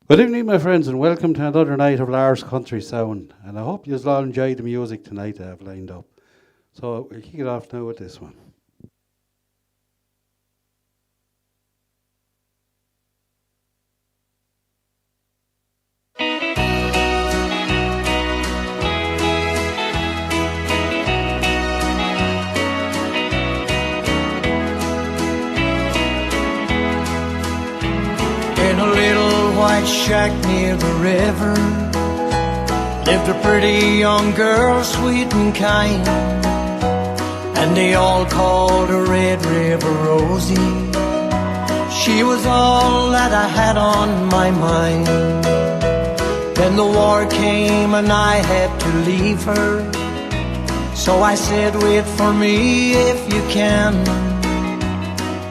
Good evening, my friends, and welcome to another night of Lars Country Sound. And I hope you all enjoyed the music tonight I have lined up. So we'll kick it off now with this one. In a little white shack near the river lived a pretty young girl, sweet and kind, and they all called her Red River Rosie. She was all that I had on my mind. Then the war came and I had to leave her, so I said, wait for me if you can.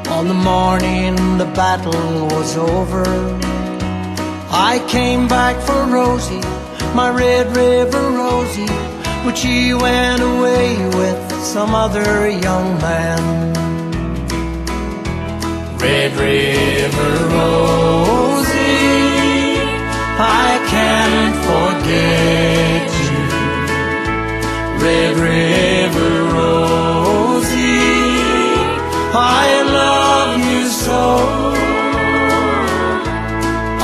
On the morning the battle was over, I came back for Rosie, my Red River Rosie, but she went away with some other young man. Red River Rosie, I can't forget you. Red River Rosie, I love you so.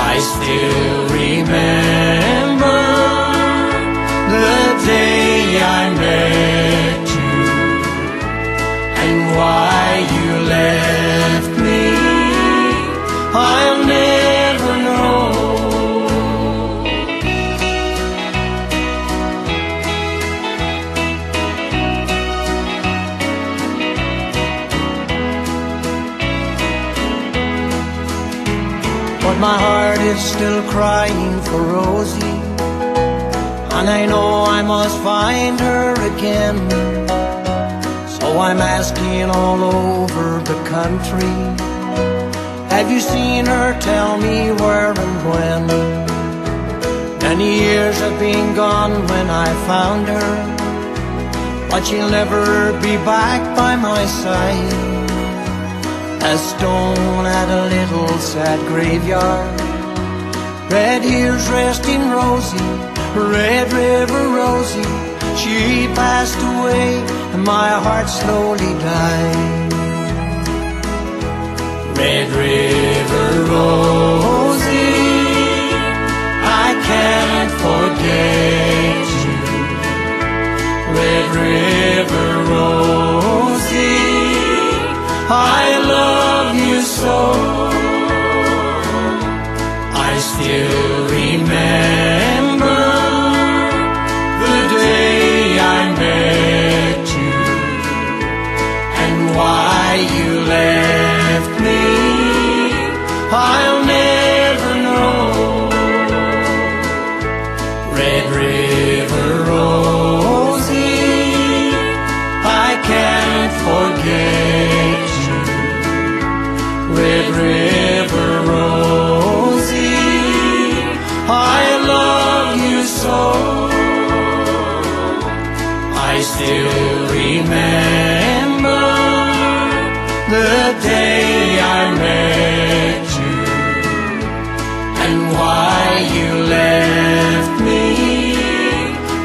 I still remember the day I met you, and why you left me, I'll never know. But my heart is still crying for Rosie, and I know I must find her again. So I'm asking all over the country, have you seen her? Tell me where and when. Many years have been gone when I found her, but she'll never be back by my side. A stone at a little sad graveyard read, here's resting Rosie, Red River Rosie. She passed away and my heart slowly died. Red River Rosie, I can't forget you. Red River Rosie, I love you so. I still remember the day I met you, and why you left me, I'll never know. Red River Rosie, I can't forget you. Red River Rosie, I love you so. I still remember the day I met you, and why you left me,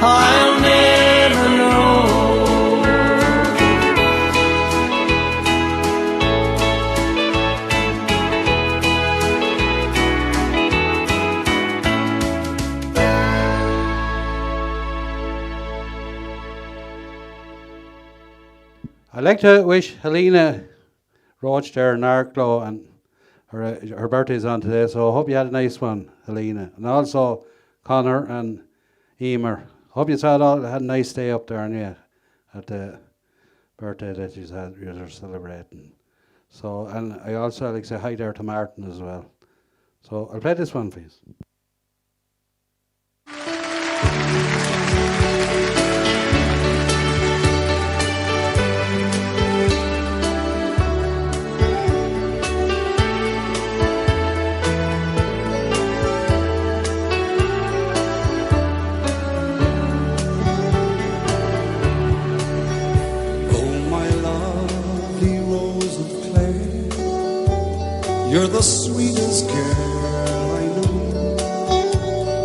I'll never know. I'd like to wish Helena Roach there in Arklow, and her birthday's on today, so I hope you had a nice one, Helena. And also Connor and Emer. Hope you all had a nice day up there, and yeah, at the birthday that you're celebrating. So, and I also like to say hi there to Martin as well. So I'll play this one, please. You're the sweetest girl I know.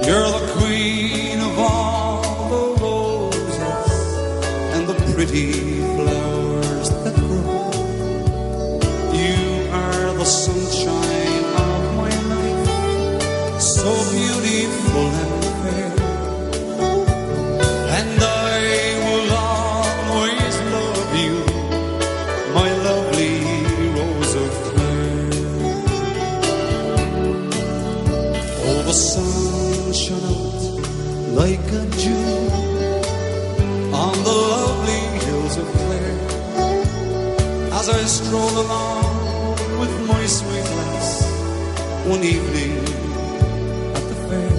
You're the queen of all the roses and the pretty flowers that grow. You are the sunshine of my life, so beautiful and fair. And I will always love you, my lovely Rose of Clare. Oh, the sun shone out like a dew on the lovely hills of Clare, as I strolled along with my sweet lass one evening at the fair.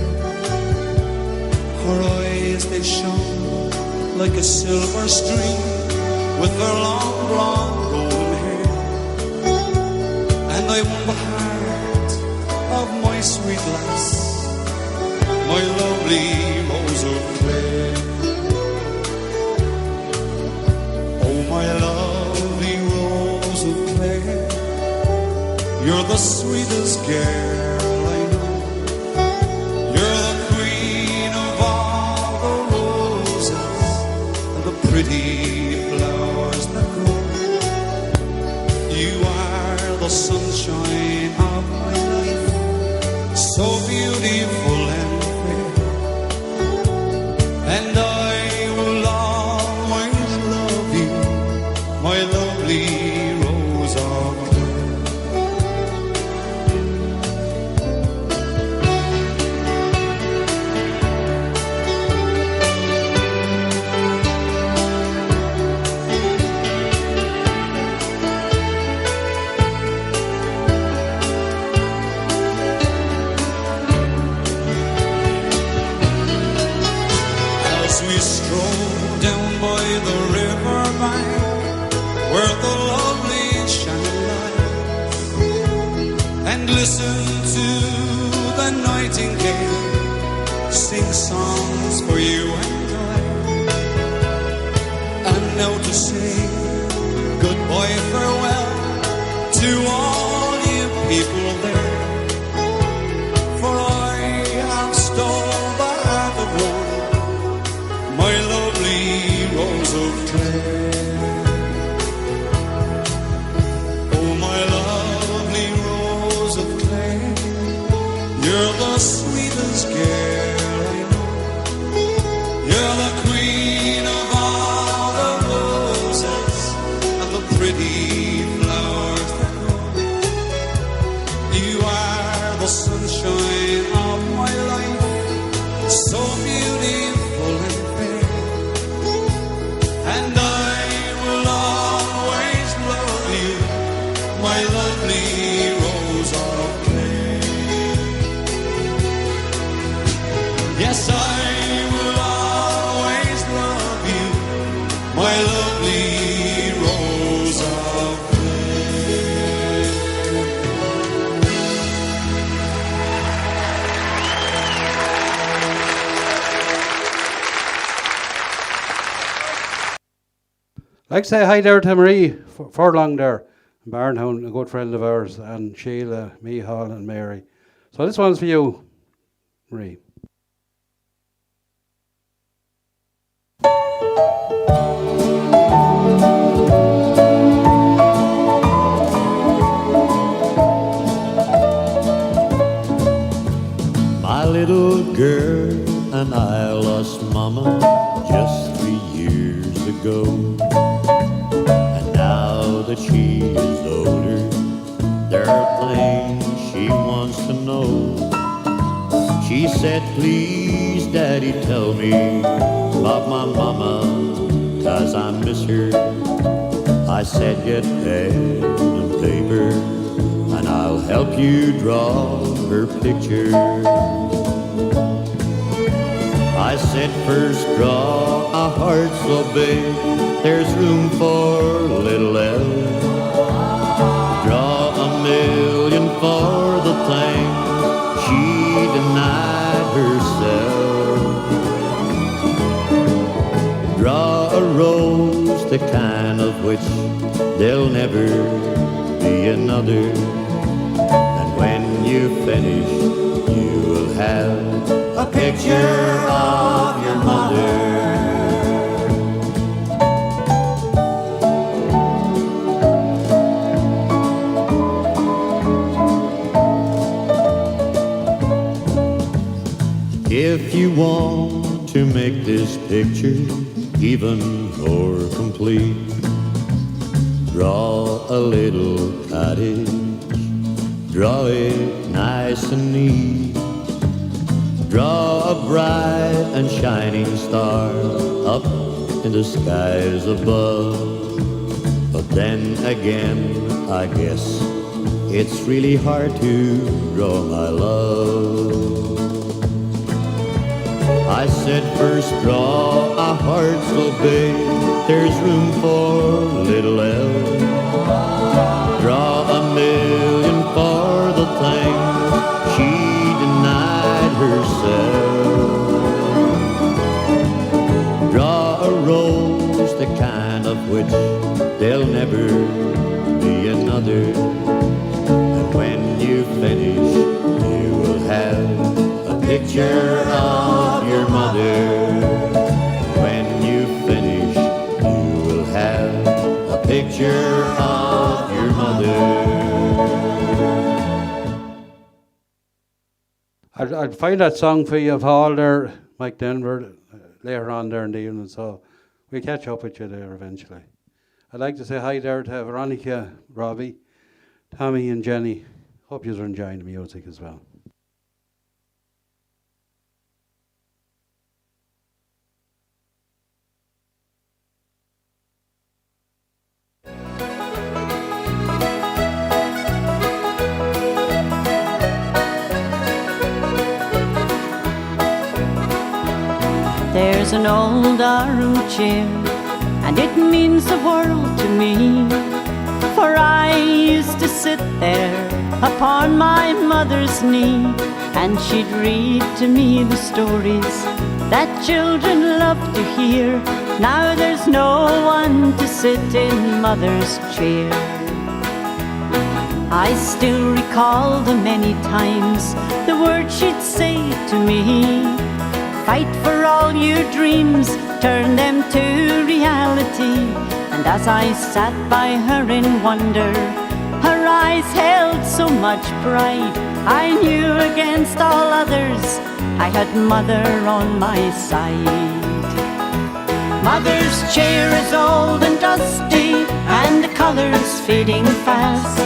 Her eyes, they shone like a silver stream with her long blonde golden hair, and I won the heart of my sweet lass, my lovely Rose of Clare. Oh, my lovely Rose of Clare, you're the sweetest girl I know. You're the queen of all the roses and the pretty flowers that grow. You are the sunshine of my life, so beautiful and fair. And I will always love you, my lovely Rose of Clare. As we stroll down by the river bank, where the lovely shining lights, and listen to the nightingale sing songs for you and I. And now to say goodbye, farewell to all you people there, for I have stole the heart of one, my lovely Rose of Clare. Oh, my lovely Rose of Clare, you're the sweetest girl I know. You're the queen of all the roses and the pretty flowers that grow. You are the sunshine of my life, so beautiful and fair. And I will always love you, my lovely Rose of Clare. Yes, I will always love you, my lovely Rose of Clare. Like to say hi there to Marie Furlong there in Barntown, a good friend of ours, and Sheila, Mihal and Mary. So this one's for you, Marie. My little girl and I lost Mama just 3 years ago. And now that she is older, there are things she wants to know. She said, please, Daddy, tell me about my mama, 'cause I miss her. I said, get pen and paper, and I'll help you draw her picture. I said, first draw a heart so big there's room for little L. Draw 1,000,000 for the thing she denied herself. Draw a rose, the kind of which there'll never be another. And when you finish, you will have a picture of your mother. If you want to make this picture even more complete, draw a little cottage, draw it nice and neat. Draw a bright and shining star up in the skies above. But then again, I guess it's really hard to draw my love. I said first draw a heart so big there's room for little else. Draw a million for the thing she denied herself. Draw a rose, the kind of which there'll never be another. And when you finish, you will have a picture of your mother. When you finish, you will have a picture of your mother. I'll find that song for you, Paul, there, Mike Denver, later on there in the evening, so we'll catch up with you there eventually. I'd like to say hi there to Veronica, Robbie, Tommy and Jenny. Hope you're enjoying the music as well. There's an old armchair, and it means the world to me, for I used to sit there upon my mother's knee, and she'd read to me the stories that children love to hear. Now there's no one to sit in mother's chair. I still recall the many times the words she'd say to me: fight for all your dreams, turn them to reality. And as I sat by her in wonder, her eyes held so much pride, I knew against all others I had mother on my side. Mother's chair is old and dusty, and the color's fading fast,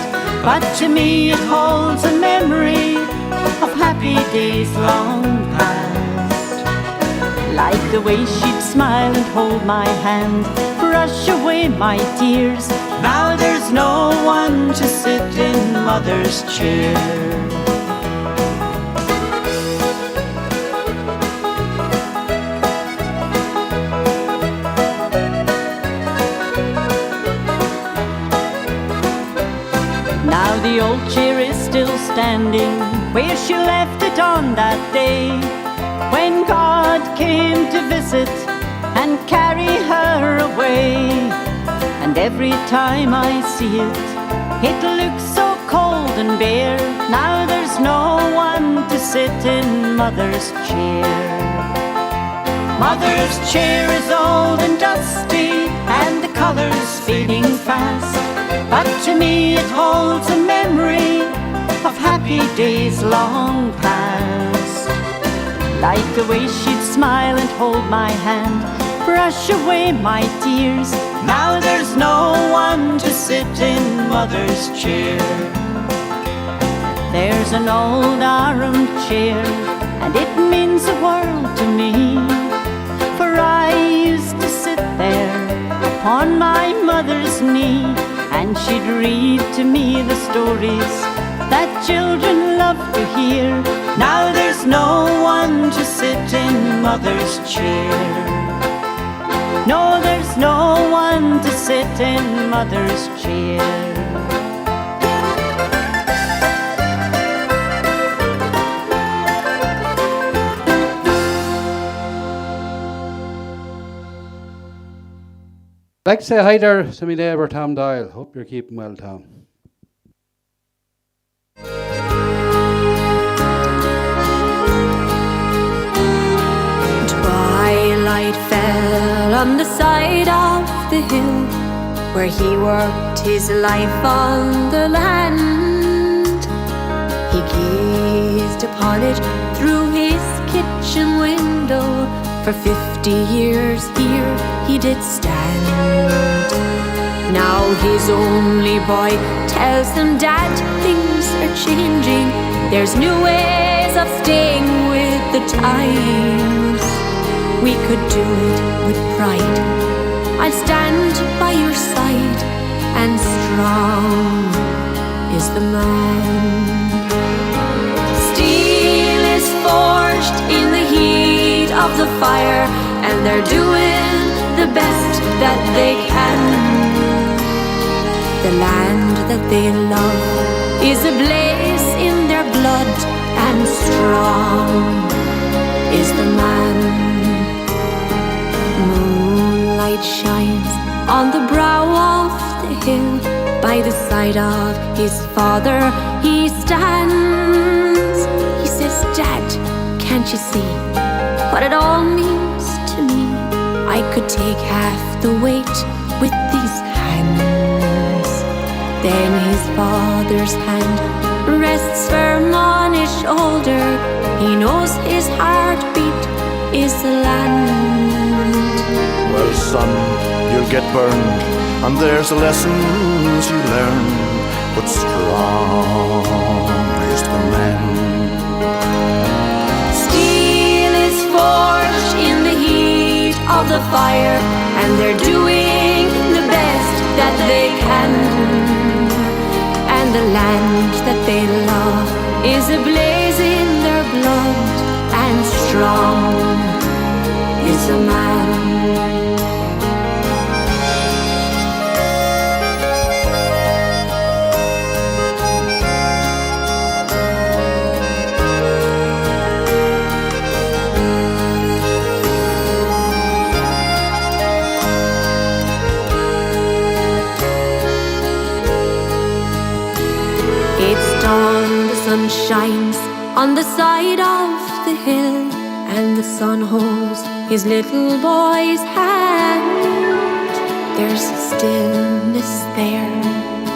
but to me it holds a memory of happy days long past. Like the way she'd smile and hold my hand, brush away my tears. Now there's no one to sit in mother's chair. Now the old chair is still standing where she left it on that day, when God came to visit and carry her away. And every time I see it, it looks so cold and bare. Now there's no one to sit in mother's chair. Mother's chair is old and dusty, and the color's fading fast, but to me it holds a memory of happy days long past. Like the way she'd smile and hold my hand, brush away my tears. Now there's no one to sit in mother's chair. There's an old armchair, and it means the world to me, for I used to sit there upon my mother's knee, and she'd read to me the stories that children love to hear. Now there's no one to sit in mother's chair. No, there's no one to sit in mother's chair. I'd like to say hi there to my neighbour Tom Doyle. Hope you're keeping well, Tom. on the side of the hill where he worked his life on the land. He gazed upon it through his kitchen window. For 50 years here he did stand. Now his only boy tells him, "Dad, things are changing. There's new ways of staying with the times. We could do it with pride. I'll stand by your side, and strong is the man." Steel is forged in the heat of the fire, and they're doing the best that they can. The land that they love is ablaze in their blood, and strong is the man. Moonlight shines on the brow of the hill. By the side of his father he stands. He says, "Dad, can't you see what it all means to me? I could take half the weight with these hands." Then his father's hand rests firm on his shoulder. He knows his heartbeat is the land. Well, son, you'll get burned, and there's lessons you learn, but strong is the man. Steel is forged in the heat of the fire, and they're doing the best that they can. And the land that they love is ablaze in their blood, and strong is a man. It's dawn, the sun shines on the side of the hill, and the sun holds his little boy's hand. There's a stillness there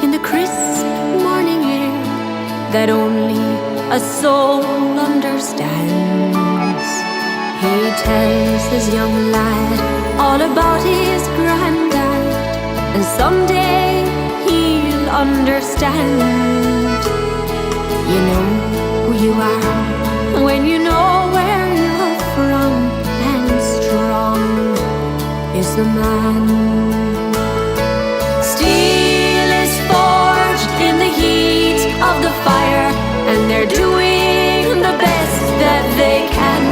in the crisp morning air that only a soul understands. He tells his young lad all about his granddad, and someday he'll understand. You know who you are when you know where you're from, and strong is the man. Steel is forged in the heat of the fire, and they're doing the best that they can.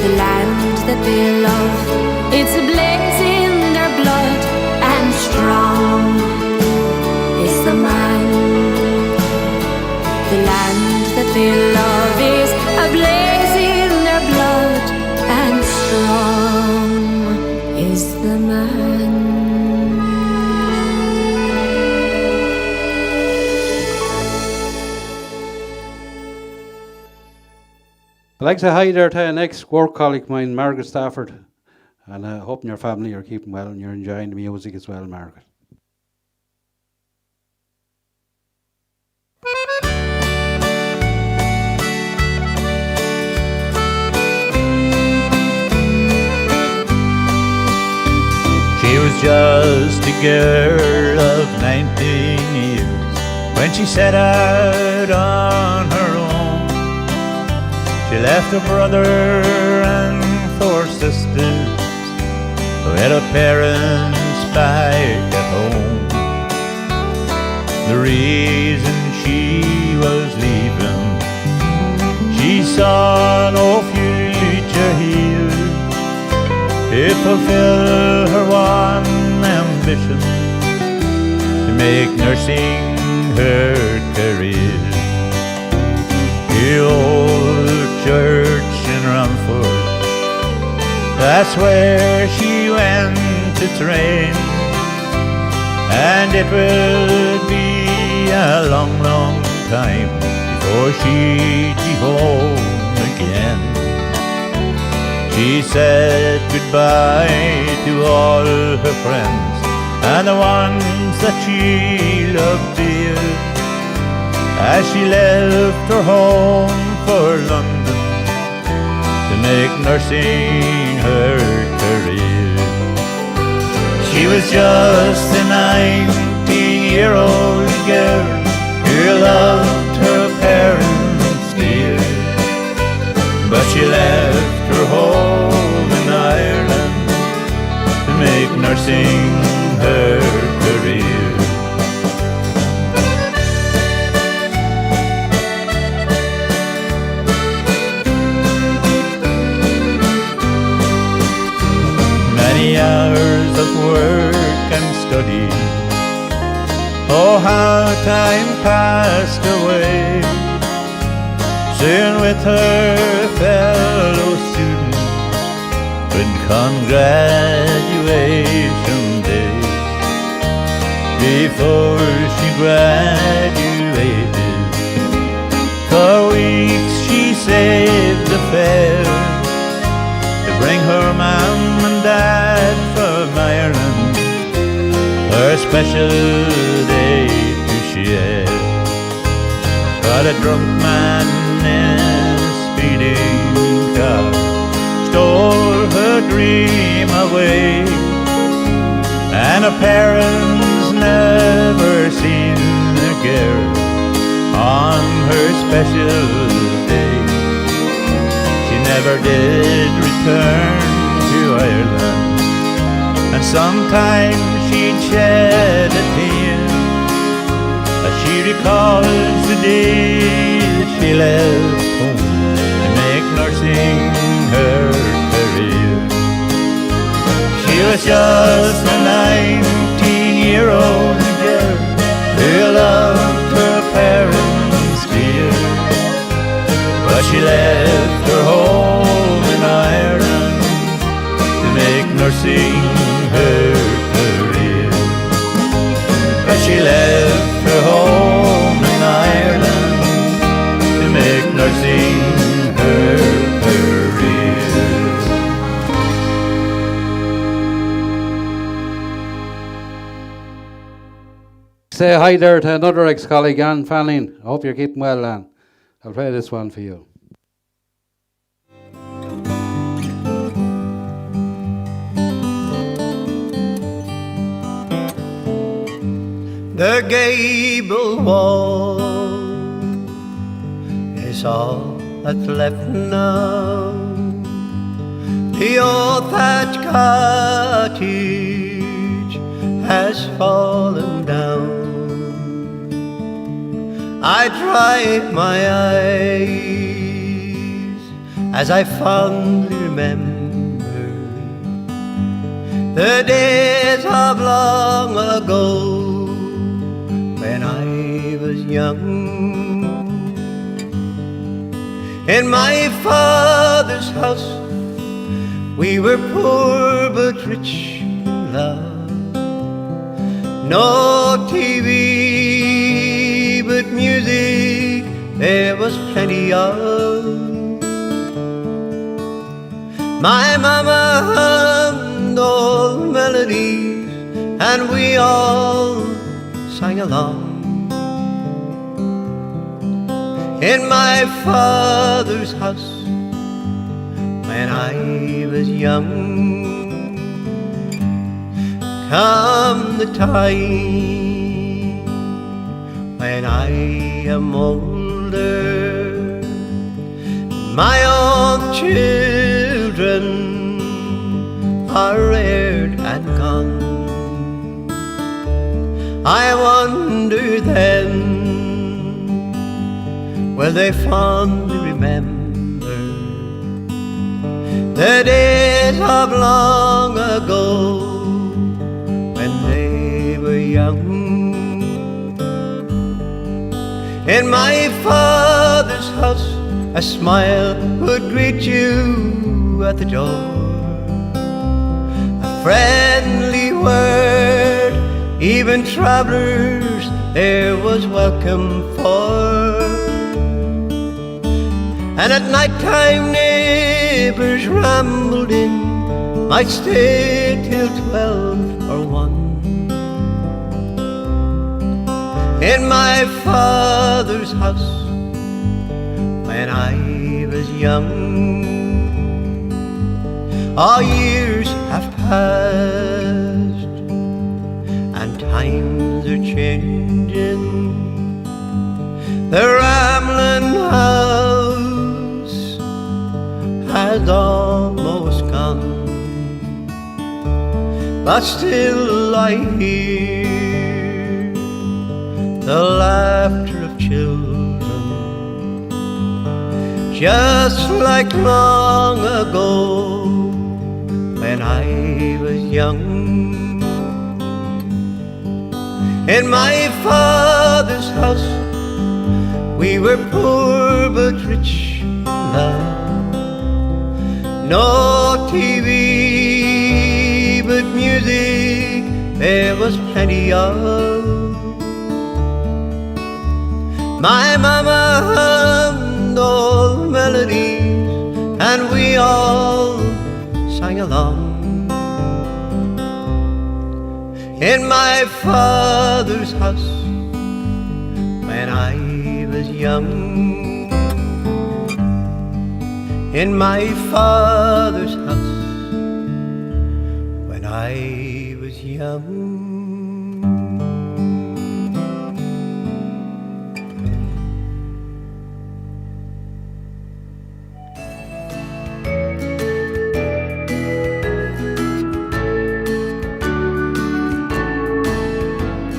The land that they love, it's ablaze in their blood, and strong is the man. The land that they love is ablaze in their blood, and strong is the man. I'd like to say hi there to an ex-work colleague of mine, Margaret Stafford, and I hope your family are keeping well and you're enjoying the music as well, Margaret. She was just a girl of 19 years when she set out on her own. She left her brother and 4 sisters who had her parents back at home. The reason she was leaving, she saw no future here to fulfill her one ambition, to make nursing her career. The old church in Rumford, that's where she went to train, and it will be a long, long time before she'd be home again. She said goodbye to all her friends and the ones that she loved dear, as she left her home for London to make nursing her career. She was just a 19-year-old girl who loved her parents dear, but she left her home in Ireland to make nursing her career. Many hours of work and study, oh how time passed away. Soon with her fellow students would come graduation day. Before she graduated, for weeks she saved the fare to bring her mom and dad from Ireland her special day to share. But a drunk man in a speeding car stole her dream away, and her parents never seen her girl on her special day. She never did return to Ireland, and sometimes she'd shed a tear as she recalls the day that she left home to make nursing her career. She was just a 19-year-old girl who loved her parents dear, but she left her home in Ireland to make nursing her career. But she left her home in Ireland to make nursing her career. Say hi there to another ex-colleague, Anne Fanning. I hope you're keeping well, Anne. I'll play this one for you. The gable wall is all that's left now. The old thatched cottage has fallen down. I dry my eyes as I fondly remember the days of long ago when I was young. In my father's house we were poor but rich in love. No TV, but music there was plenty of. My mama hummed old melodies and we all sang along. In my father's house when I was young. Come the time when I am older, my own children are reared and gone. I wonder then, will they fondly remember the days of long ago when they were young? In my father's house a smile would greet you at the door, a friendly word, even travelers there was welcome for. And at night time neighbors rambled in, might stay till 12 or 1. In my father's house when I was young. All years have passed and times are changing. The rambling house has almost gone, but still I hear the laughter of children, just like long ago when I was young. In my father's house we were poor but rich in love. No TV but music there was plenty of. My mama hummed old melodies and we all sang along. In my father's house when I was young. In my father's house when I was young.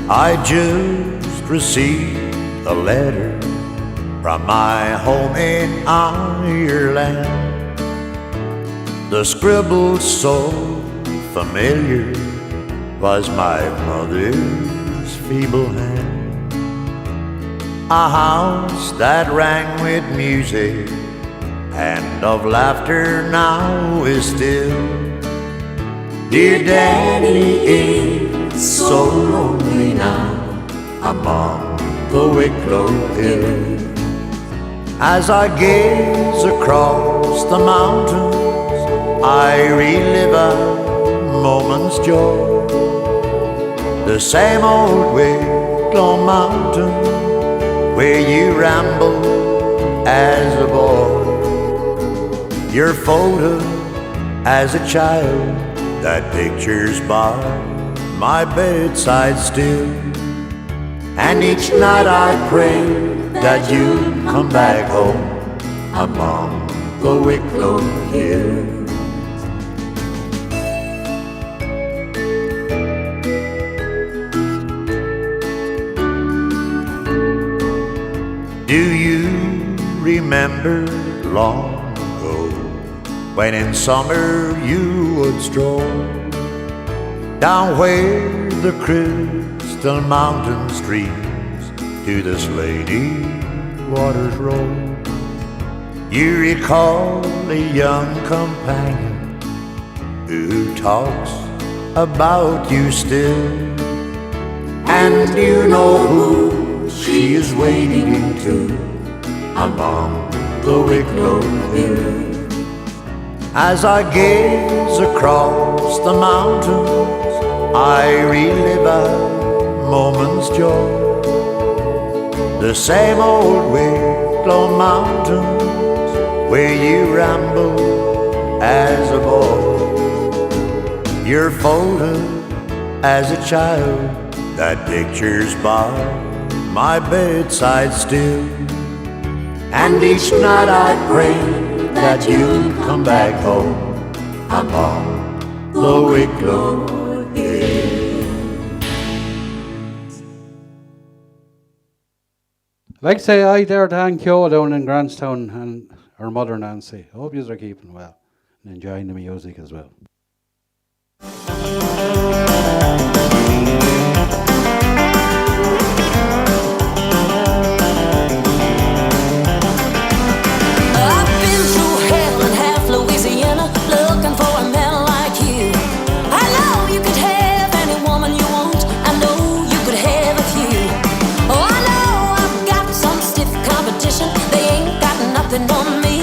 I just received a letter from my home in Ireland. The scribble so familiar was my mother's feeble hand. A house that rang with music and of laughter now is still. Dear Daddy is so lonely now among the Wicklow Hills. As I gaze across the mountains, I relive a moment's joy. The same old Wicklow mountain where you rambled as a boy. Your photo as a child that pictures by my bedside still. And each night I pray that you come back home among the Wicklow Hills. Do you remember long ago when in summer you would stroll down where the crystal mountain streams to the slaty waters roll? You recall a young companion who talks about you still, and you know who she is waiting to among the Wicklow Hills. As I gaze across the mountains, I relive a moment's joy. The same old Wicklow mountains where you rambled as a boy. Your photo as a child that pictures by my bedside still. And each night I pray that you'll come back home among the Wicklow Hills. I'd like to say hi there to Ann Keogh down in Grantstown and her mother Nancy. I hope you are keeping well and enjoying the music as well. On me.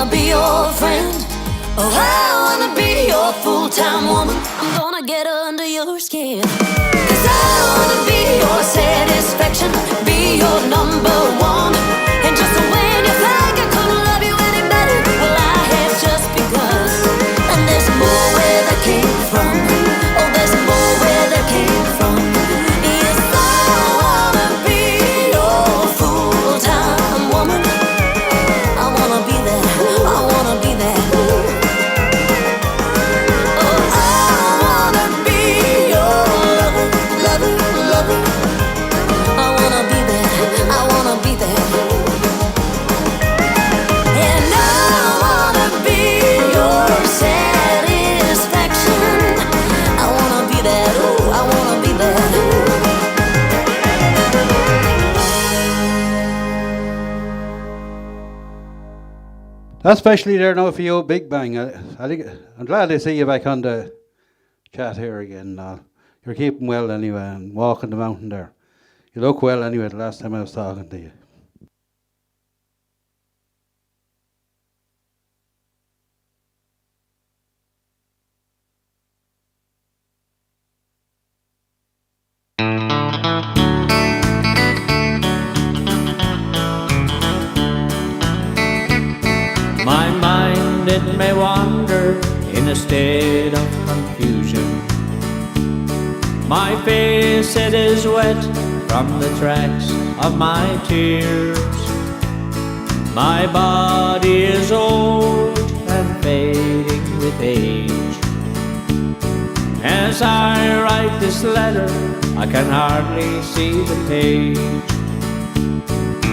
wanna be your friend. Oh, I wanna be your full-time woman. I'm gonna get under your skin. 'Cause I wanna be your satisfaction, be your number one. And just when you think I couldn't love you any better, well, I have just begun. And there's more where that came from. Oh, there's more where that came from. Yes, I wanna be your full-time woman. I wanna be there, I wanna be there. Oh, I wanna be your lover, lover, lover. I wanna be there, I wanna be there. And I wanna be your satisfaction. I wanna be there, ooh, I wanna be there. That's especially there now for you, Big Bang. I think I'm glad to see you back on the chat here again. You're keeping well anyway and walking the mountain there. You look well anyway the last time I was talking to you. My mind, it may wander in a state of confusion. My face, it is wet from the tracks of my tears. My body is old and fading with age. As I write this letter, I can hardly see the page.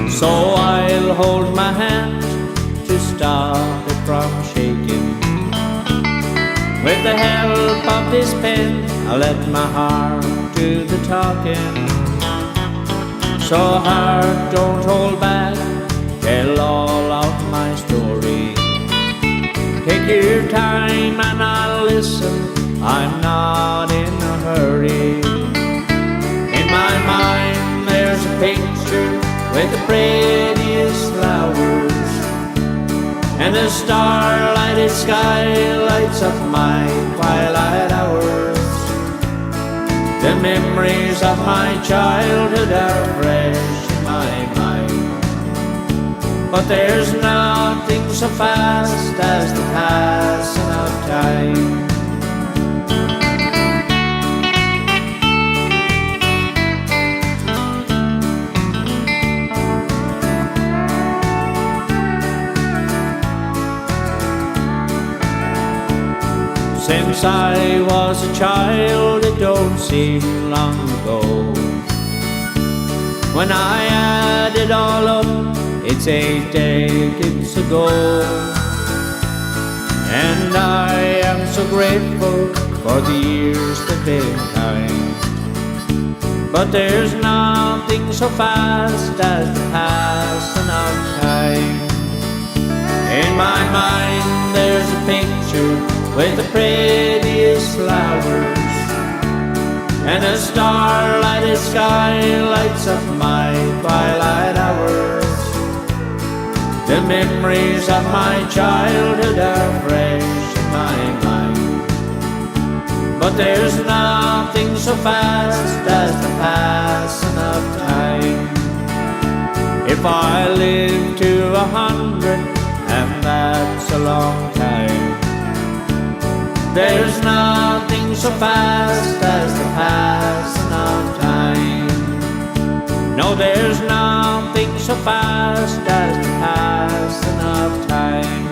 So I'll hold my hand to stop it from shaking. With the help of this pen, I'll let my heart do the talking. So heart, don't hold back, tell all of my story. Take your time and I'll listen, I'm not in a hurry. In my mind there's a picture with the prettiest flowers, and the star-lighted sky lights up my twilight hours. The memories of my childhood are fresh in my mind, but there's nothing so fast as the passing of time. Since I was a child, it don't seem long ago. When I add it all up, it's 8 decades ago. And I am so grateful for the years that been kind. But there's nothing so fast as the passing of time. In my mind there's a picture with the prettiest flowers, and a star-lighted sky lights up my twilight hours. The memories of my childhood are fresh in my mind, but there's nothing so fast as the passing of time. If I live to 100, and that's a long time, there's nothing so fast as the passing of time. No, there's nothing so fast as the passing of time.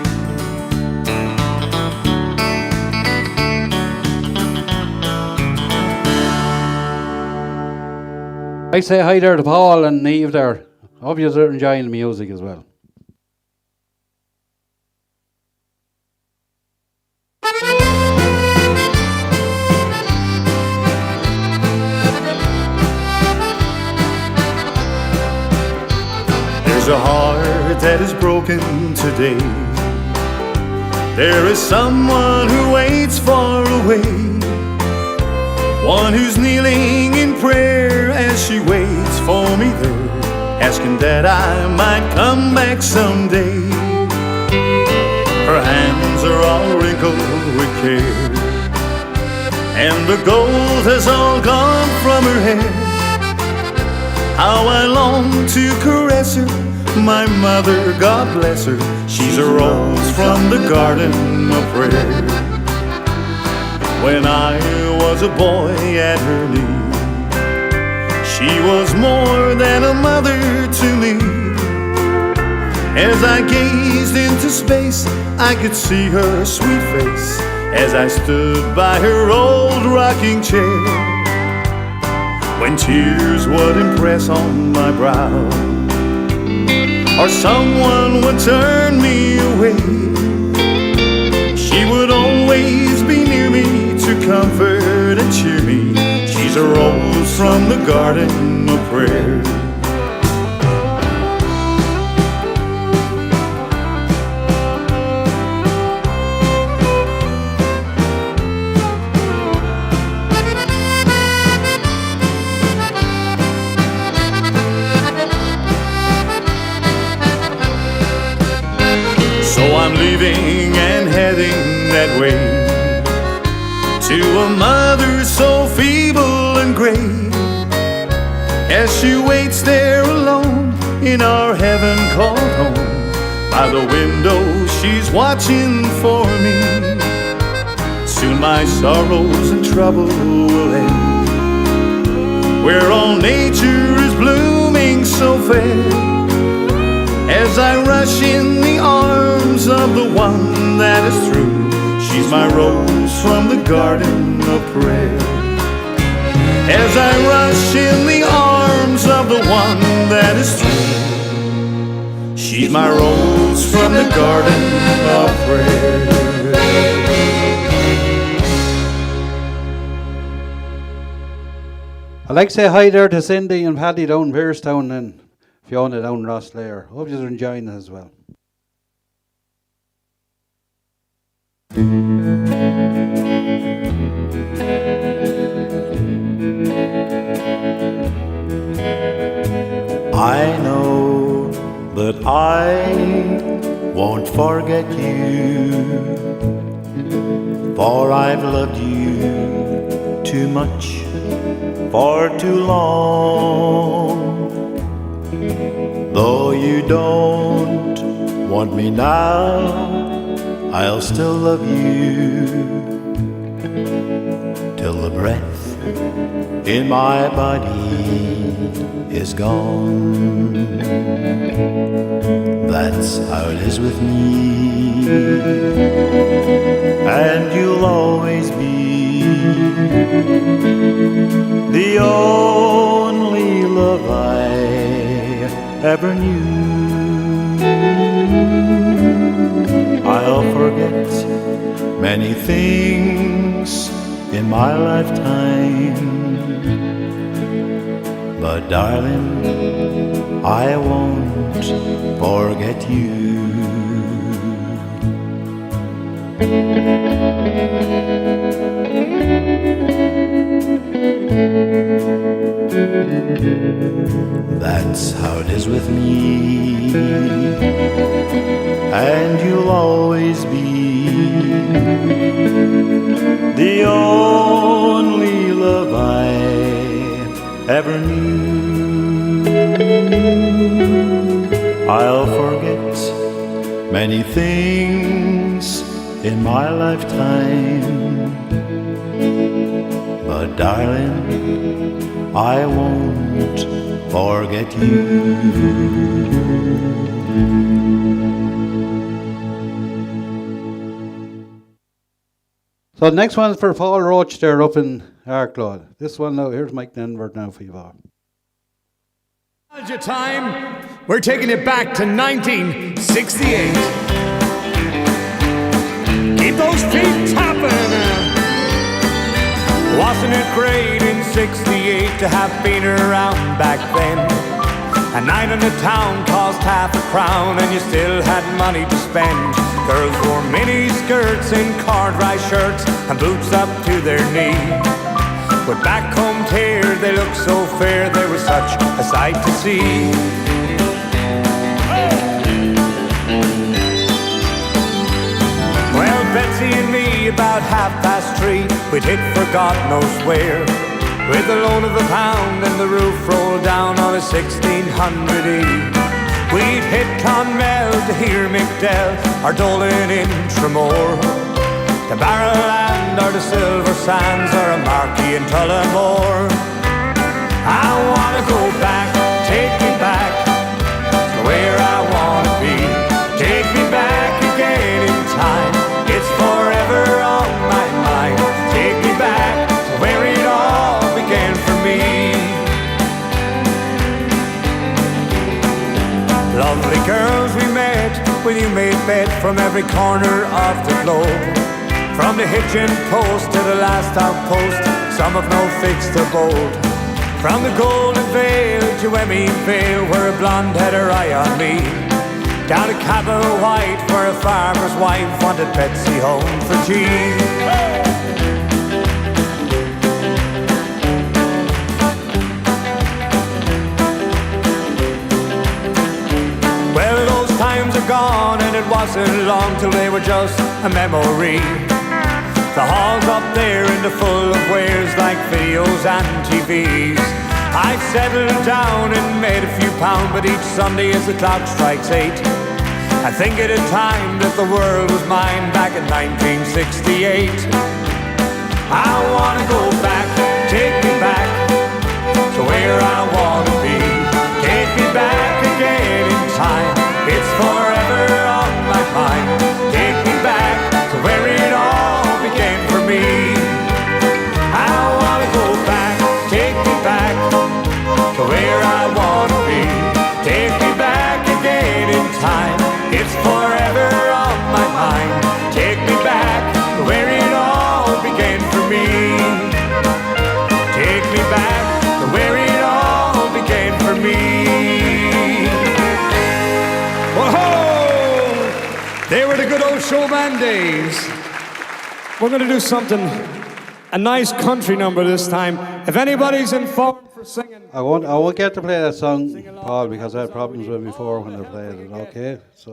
I say hi there to Paul and Neve there. Hope you're enjoying the music as well. There's a heart that is broken today. There is someone who waits far away, one who's kneeling in prayer as she waits for me there, asking that I might come back someday. Her hands are all wrinkled with care, and the gold has all gone from her hair. How I long to caress her, my mother, God bless her. She's a rose from the garden of prayer. When I was a boy at her knee, she was more than a mother to me. As I gazed into space, I could see her sweet face as I stood by her old rocking chair. When tears would impress on my brow, or someone would turn me away, she would always be near me to comfort and cheer me. She's a rose from the garden of prayer. So I'm leaving and heading that way, to a mother so feeble and gray, as she waits there alone in our heaven called home. By the window she's watching for me. Soon my sorrows and trouble will end, where all nature is blooming so fair. As I rush in the arms of the one that is true, she's my rose from the garden of prayer. As I rush in the arms of the one that is true, she's my rose from the garden of prayer. I'd like to say hi there to Cindy and Paddy down in Pearstown and Fiona down in Rosslare. Hope you're enjoying it as well. I know that I won't forget you, for I've loved you too much for too long. Though you don't want me now, I'll still love you till the breath in my body is gone. That's how it is with me, and you'll always be the only love I ever knew. I'll forget many things in my lifetime, but darling, I won't forget you. That's how it is with me, and you'll always be the only love I ever knew. I'll forget many things in my lifetime, but darling, I won't forget you. So the next one's for Paul Roach there up in Arklow. This one now, here's Mike Denver now for you, Paul. Nostalgia time. We're taking it back to 1968. Keep those feet tapping. Wasn't it great in 68 to have been around back then? A night in the town cost half a crown and you still had money to spend. Girls wore mini skirts and car-dry shirts and boots up to their knee. But back home here they looked so fair, there was such a sight to see. about 3:30, we'd hit for God knows where, with the loan of £1 and the roof rolled down on a 1600 E. We'd hit Clonmel to hear McDell, or Dolan in Tramore, to Barrowland or the Silver Sands, or a Marquee in Tullamore. I wanna go back, take me back to where I wanna be. Take me back again in time, it's forever on my mind. Take me back to where it all began for me. Lovely girls we met when you made bed from every corner of the globe. From the hitching post to the last outpost, some have no fixed abode. From the Golden Vale to Emmy Vale, where a blonde had her eye on me. Down to Cabo White, where a farmer's wife wanted Betsy home for tea. Well, those times are gone, and it wasn't long till they were just a memory. The halls up there in the full of wares like videos and TVs. I've settled down and made a few pounds, but each Sunday as the clock strikes 8, I think of the time that the world was mine back in 1968. I wanna go back, take me back to where I wanna be. Take me back again in time, it's forever on my mind. Take me back to where it all began for me. I wanna go back, take me back to where I wanna be. Take me back again in time, it's forever on my mind. Take me back to where it all began for me. Take me back to where it all began for me. Whoa! They were the good old showman days. We're going to do something, a nice country number this time. If anybody's in form for singing, I won't get to play that song, Paul, because I had problems with it before when I played it, okay? So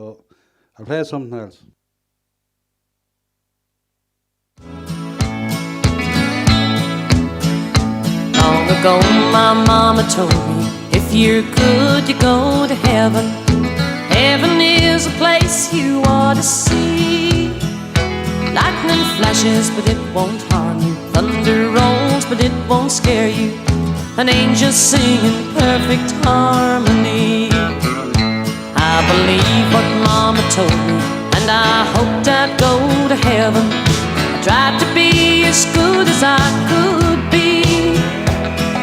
I'll play something else. Long ago my mama told me, if you're good you go to heaven. Heaven is a place you ought to see. Lightning flashes but it won't harm you. Thunder rolls but it won't scare you. An angel singing perfect harmony. I believe what mama told me, and I hoped I'd go to heaven. I tried to be as good as I could be.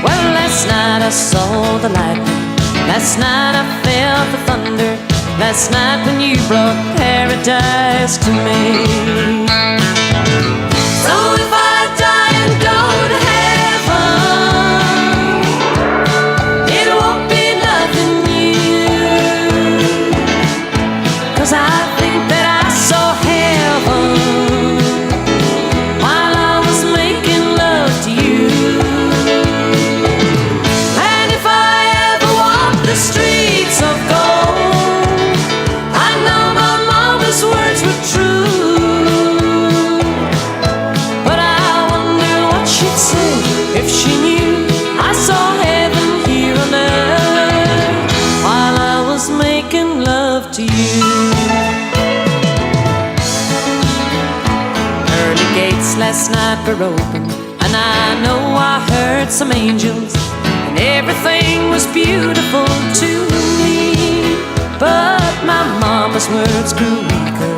Well, last night I saw the lightning. Last night I felt the thunder. Last night when you brought paradise to me. So if I die and go to heaven, it won't be nothing new, 'cause I think that I saw heaven while I was making love to you. And if I ever walk the streets of gold, I know my mama's words were true. But I wonder what she'd say if she knew I saw heaven here on earth while I was making love to you. Early gates last night were open, and I know I heard some angels, and everything was beautiful to me. But my mama's words grew weaker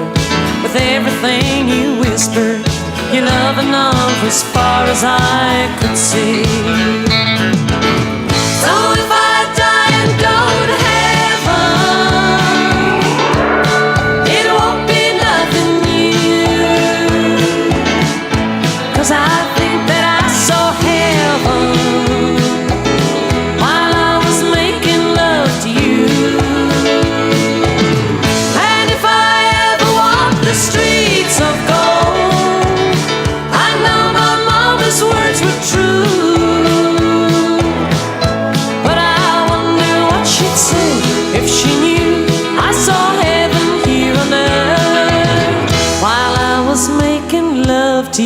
with everything you whispered. Your love and love as far as I could see. So if I die and go to heaven, it won't be nothing new, 'cause I think that I saw heaven while I was making love to you. And if I ever walk the streets of gold, I know my mama's words were true. But I wonder what she'd say if she knew I saw heaven here on earth while I was making love to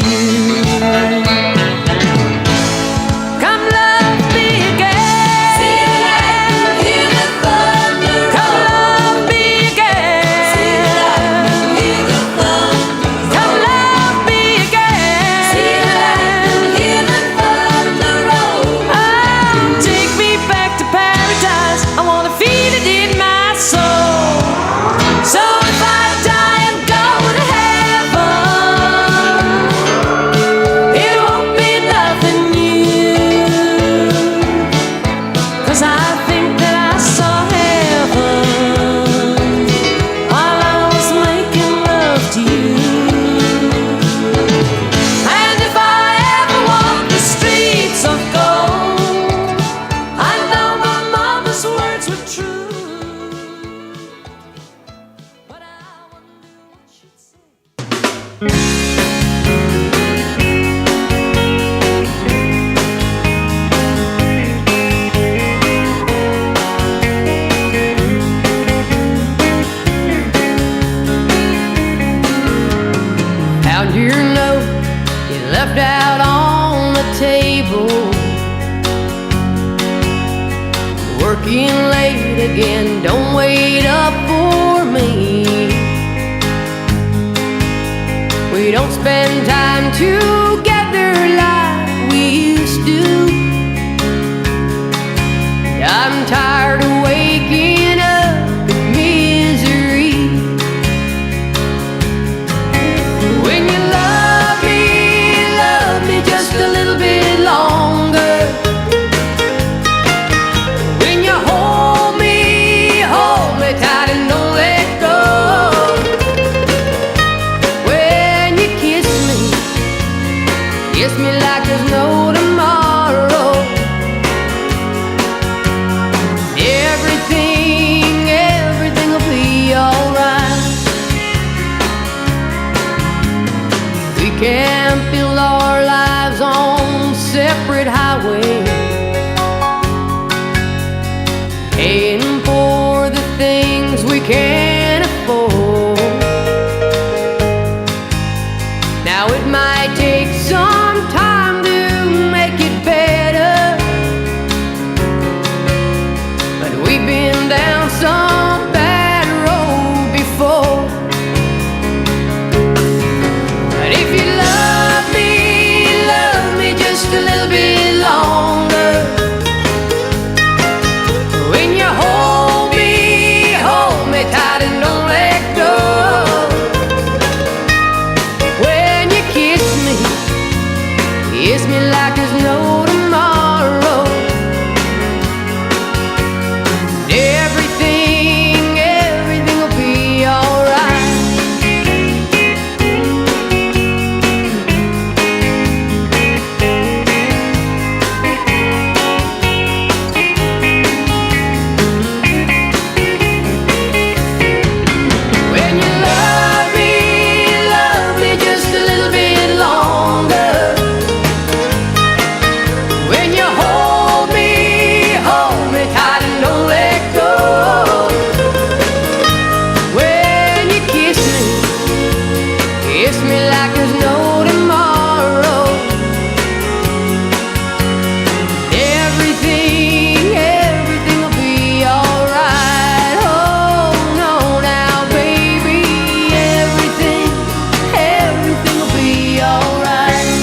date again. Don't wait up for me. We don't spend time together like we used to. I'm tired of waking up in misery. When you love me just a little bit longer. When you hold me tight and don't let go. When you kiss me like there's no tomorrow. Everything will be alright. We can build our lives on separate highways, paying for the things we can't afford. Now it might take some time to make it better, but we've been down some bad road before. But if you love me just a little bit longer. When you hold me tight and don't let go. When you kiss me like there's no tomorrow. Everything will be alright. When you love me just a little bit longer. When you hold me tight and don't let go. When you kiss me like there's no tomorrow. Everything will be alright. Oh no, now baby, everything will be alright.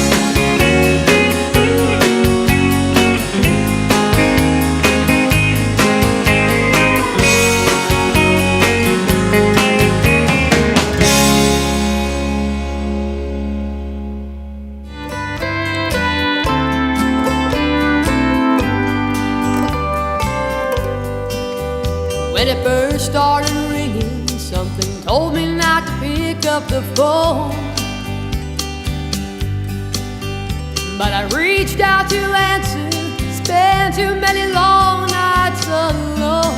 When it first started ringing, something told me not to pick up the phone. But I reached out to answer, spent too many long nights alone.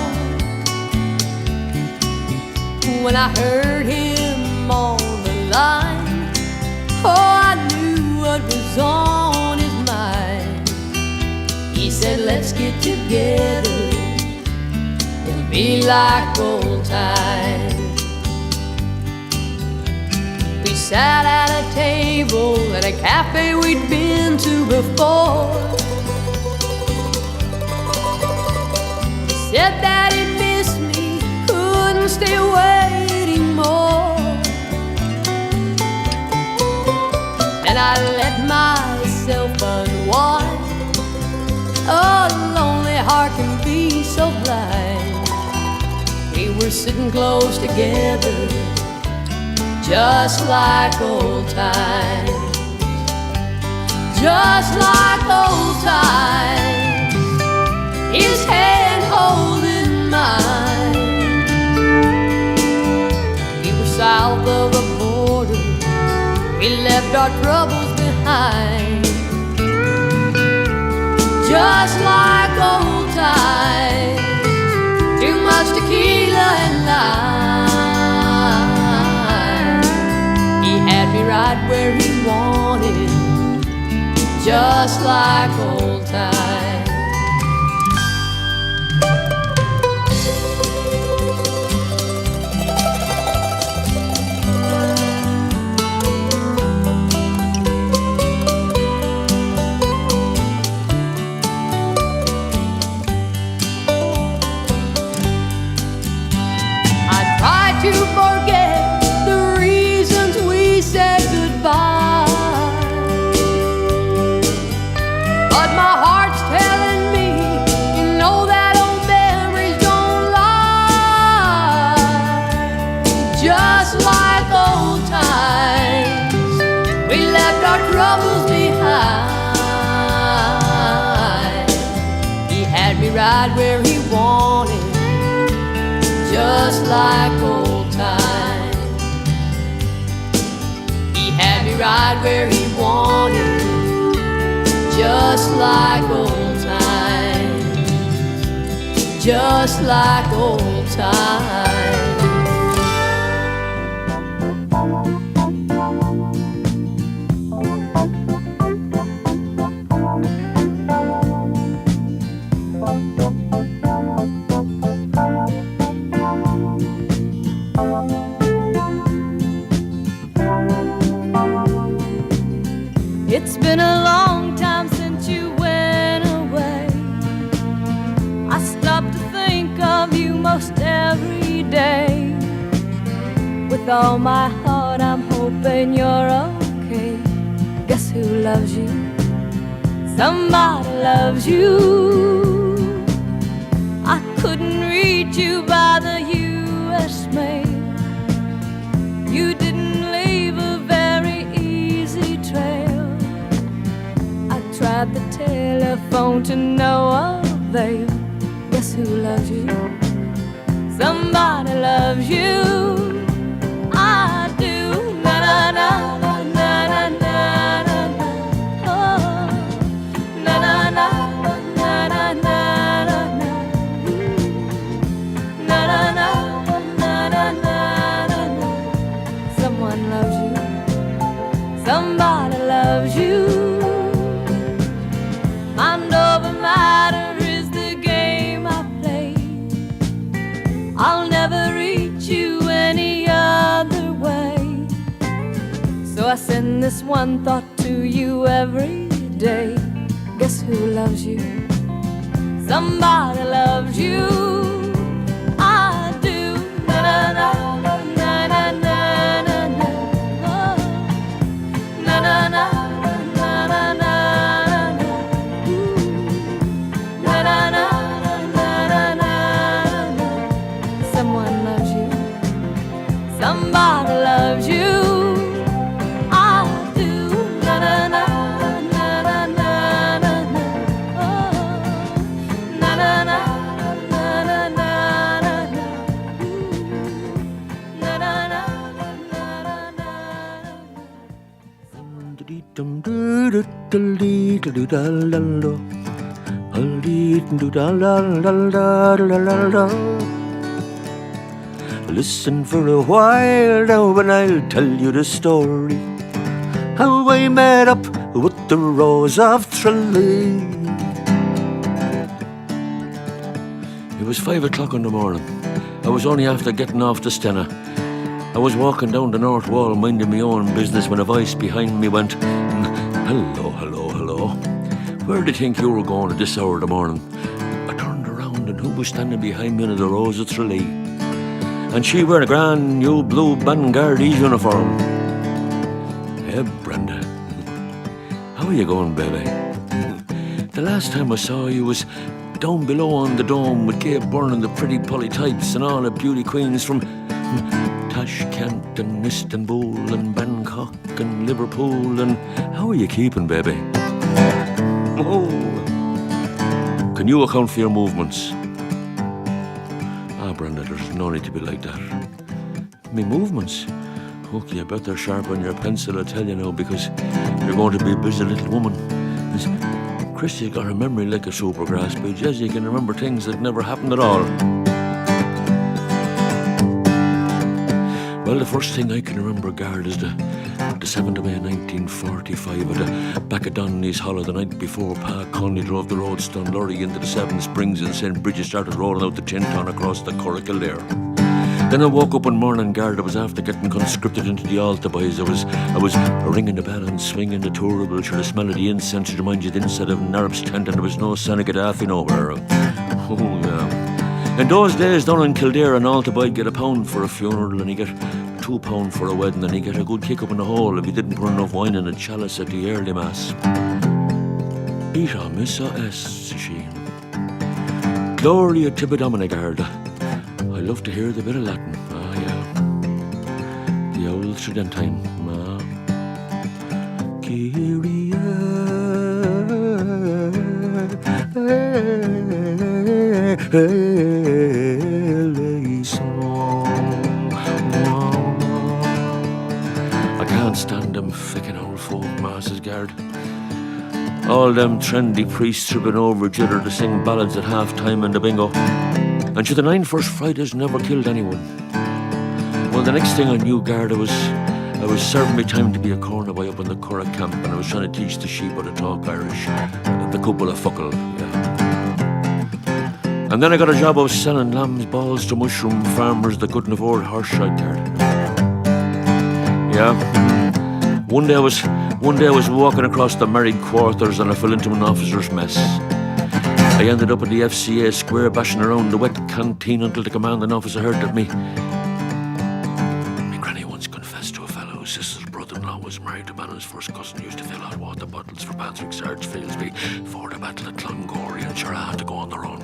When I heard him on the line, oh, I knew what was on his mind. He said, let's get together, it'll be like old times. We sat at a table at a cafe we'd been to before. He said that he missed me, couldn't stay waiting more. And I let myself unwind. Oh, a lonely heart can be so blind. We were sitting close together, just like old times. Just like old times. His hand holding mine. We were south of the border, we left our troubles behind. Just like old times. Too much tequila and lime. He had me right where he wanted, just like old times. just like old times. He had me right where he wanted, just like old times, just like old times. It's been a long time since you went away. I stop to think of you most every day. With all my heart I'm hoping you're okay. Guess who loves you? Somebody loves you. I couldn't reach you by the US mail. You didn't leave a very easy trail. I tried the telephone to no avail. Guess who loves you? Somebody loves you. I do. Na na na na na na na na. Oh, na na na na na na na na. Na na na na na na na. Someone loves you. Somebody loves you. Mind over matter is the game I play. I'll never reach you any other way. So I send this one thought to you every day. Guess who loves you? Somebody loves you. I do. Na na na na na na na na. Oh, na na na na na na na. Ooh, na na na na na na na. Someone loves you. Somebody loves you. I do. Na na na na na na na na. Oh, na na na na na na na na. Ooh, na na na na na na na. Listen for a while now and I'll tell you the story how I met up with the Rose of Tralee. It was 5 o'clock in the morning. I was only after getting off the Stena. I was walking down the north wall minding my own business when a voice behind me went, "Hello, hello, hello. Where do you think you were going at this hour of the morning?" I turned around and who was standing behind me in the Rose of Tralee? And she wearing a grand new blue Vanguardese uniform. Hey, Brenda. How are you going, baby? The last time I saw you was down below on the dome with Gabe Byrne and the pretty polytypes and all the beauty queens from Tashkent and Istanbul and Bangkok and Liverpool. And how are you keeping, baby? Oh. Can you account for your movements? Brenda, there's no need to be like that. Me movements? Okay, you better sharpen your pencil, I tell you now, because you're going to be a busy little woman. Christy's got her memory like a supergrass, but Jesse can remember things that never happened at all. Well, the first thing I can remember, Gard, is the 7th of May 1945 at the back of Donnelly's Hollow the night before Pa Conley drove the road Stunlurry into the Seven Springs and St. Bridget started rolling out the tin ton across the Curragh Kildare. Then I woke up one morning, Gard, I was after getting conscripted into the Alta boys. I was ringing the bell and swinging the tourable, sure the smell of the incense to remind you the inside of Narp's tent, and there was no Santa Gaddafi nowhere. Oh, yeah. In those days down in Kildare, an Alta boy'd get £1 for a funeral and he'd get £2 for a wedding, and he'd get a good kick up in the hole if he didn't put enough wine in a chalice at the early mass. Peter, Missa S, says she. Gloria Tibi Domini, Gard. I love to hear the bit of Latin. Ah, yeah. The old Tridentine. Ah. Kyrie eleison. Guard. All them trendy priests tripping over each other to sing ballads at half-time in the bingo. And the 9 First Fridays never killed anyone. Well, the next thing I knew, Guard, I was serving my time to be a corner boy up in the Curragh camp, and I was trying to teach the sheep how to talk Irish. The couple of fuckle, yeah. And then I got a job of selling lamb's balls to mushroom farmers that couldn't afford horse shite, Guard. Yeah. One day I was walking across the married quarters and I fell into an officer's mess. I ended up at the FCA square bashing around the wet canteen until the commanding officer heard that me granny once confessed to a fellow whose sister's brother-in-law was married to a man whose first cousin used to fill hot water bottles for Patrick Sargefieldsby for the battle at Clongorry, and sure I had to go on the run.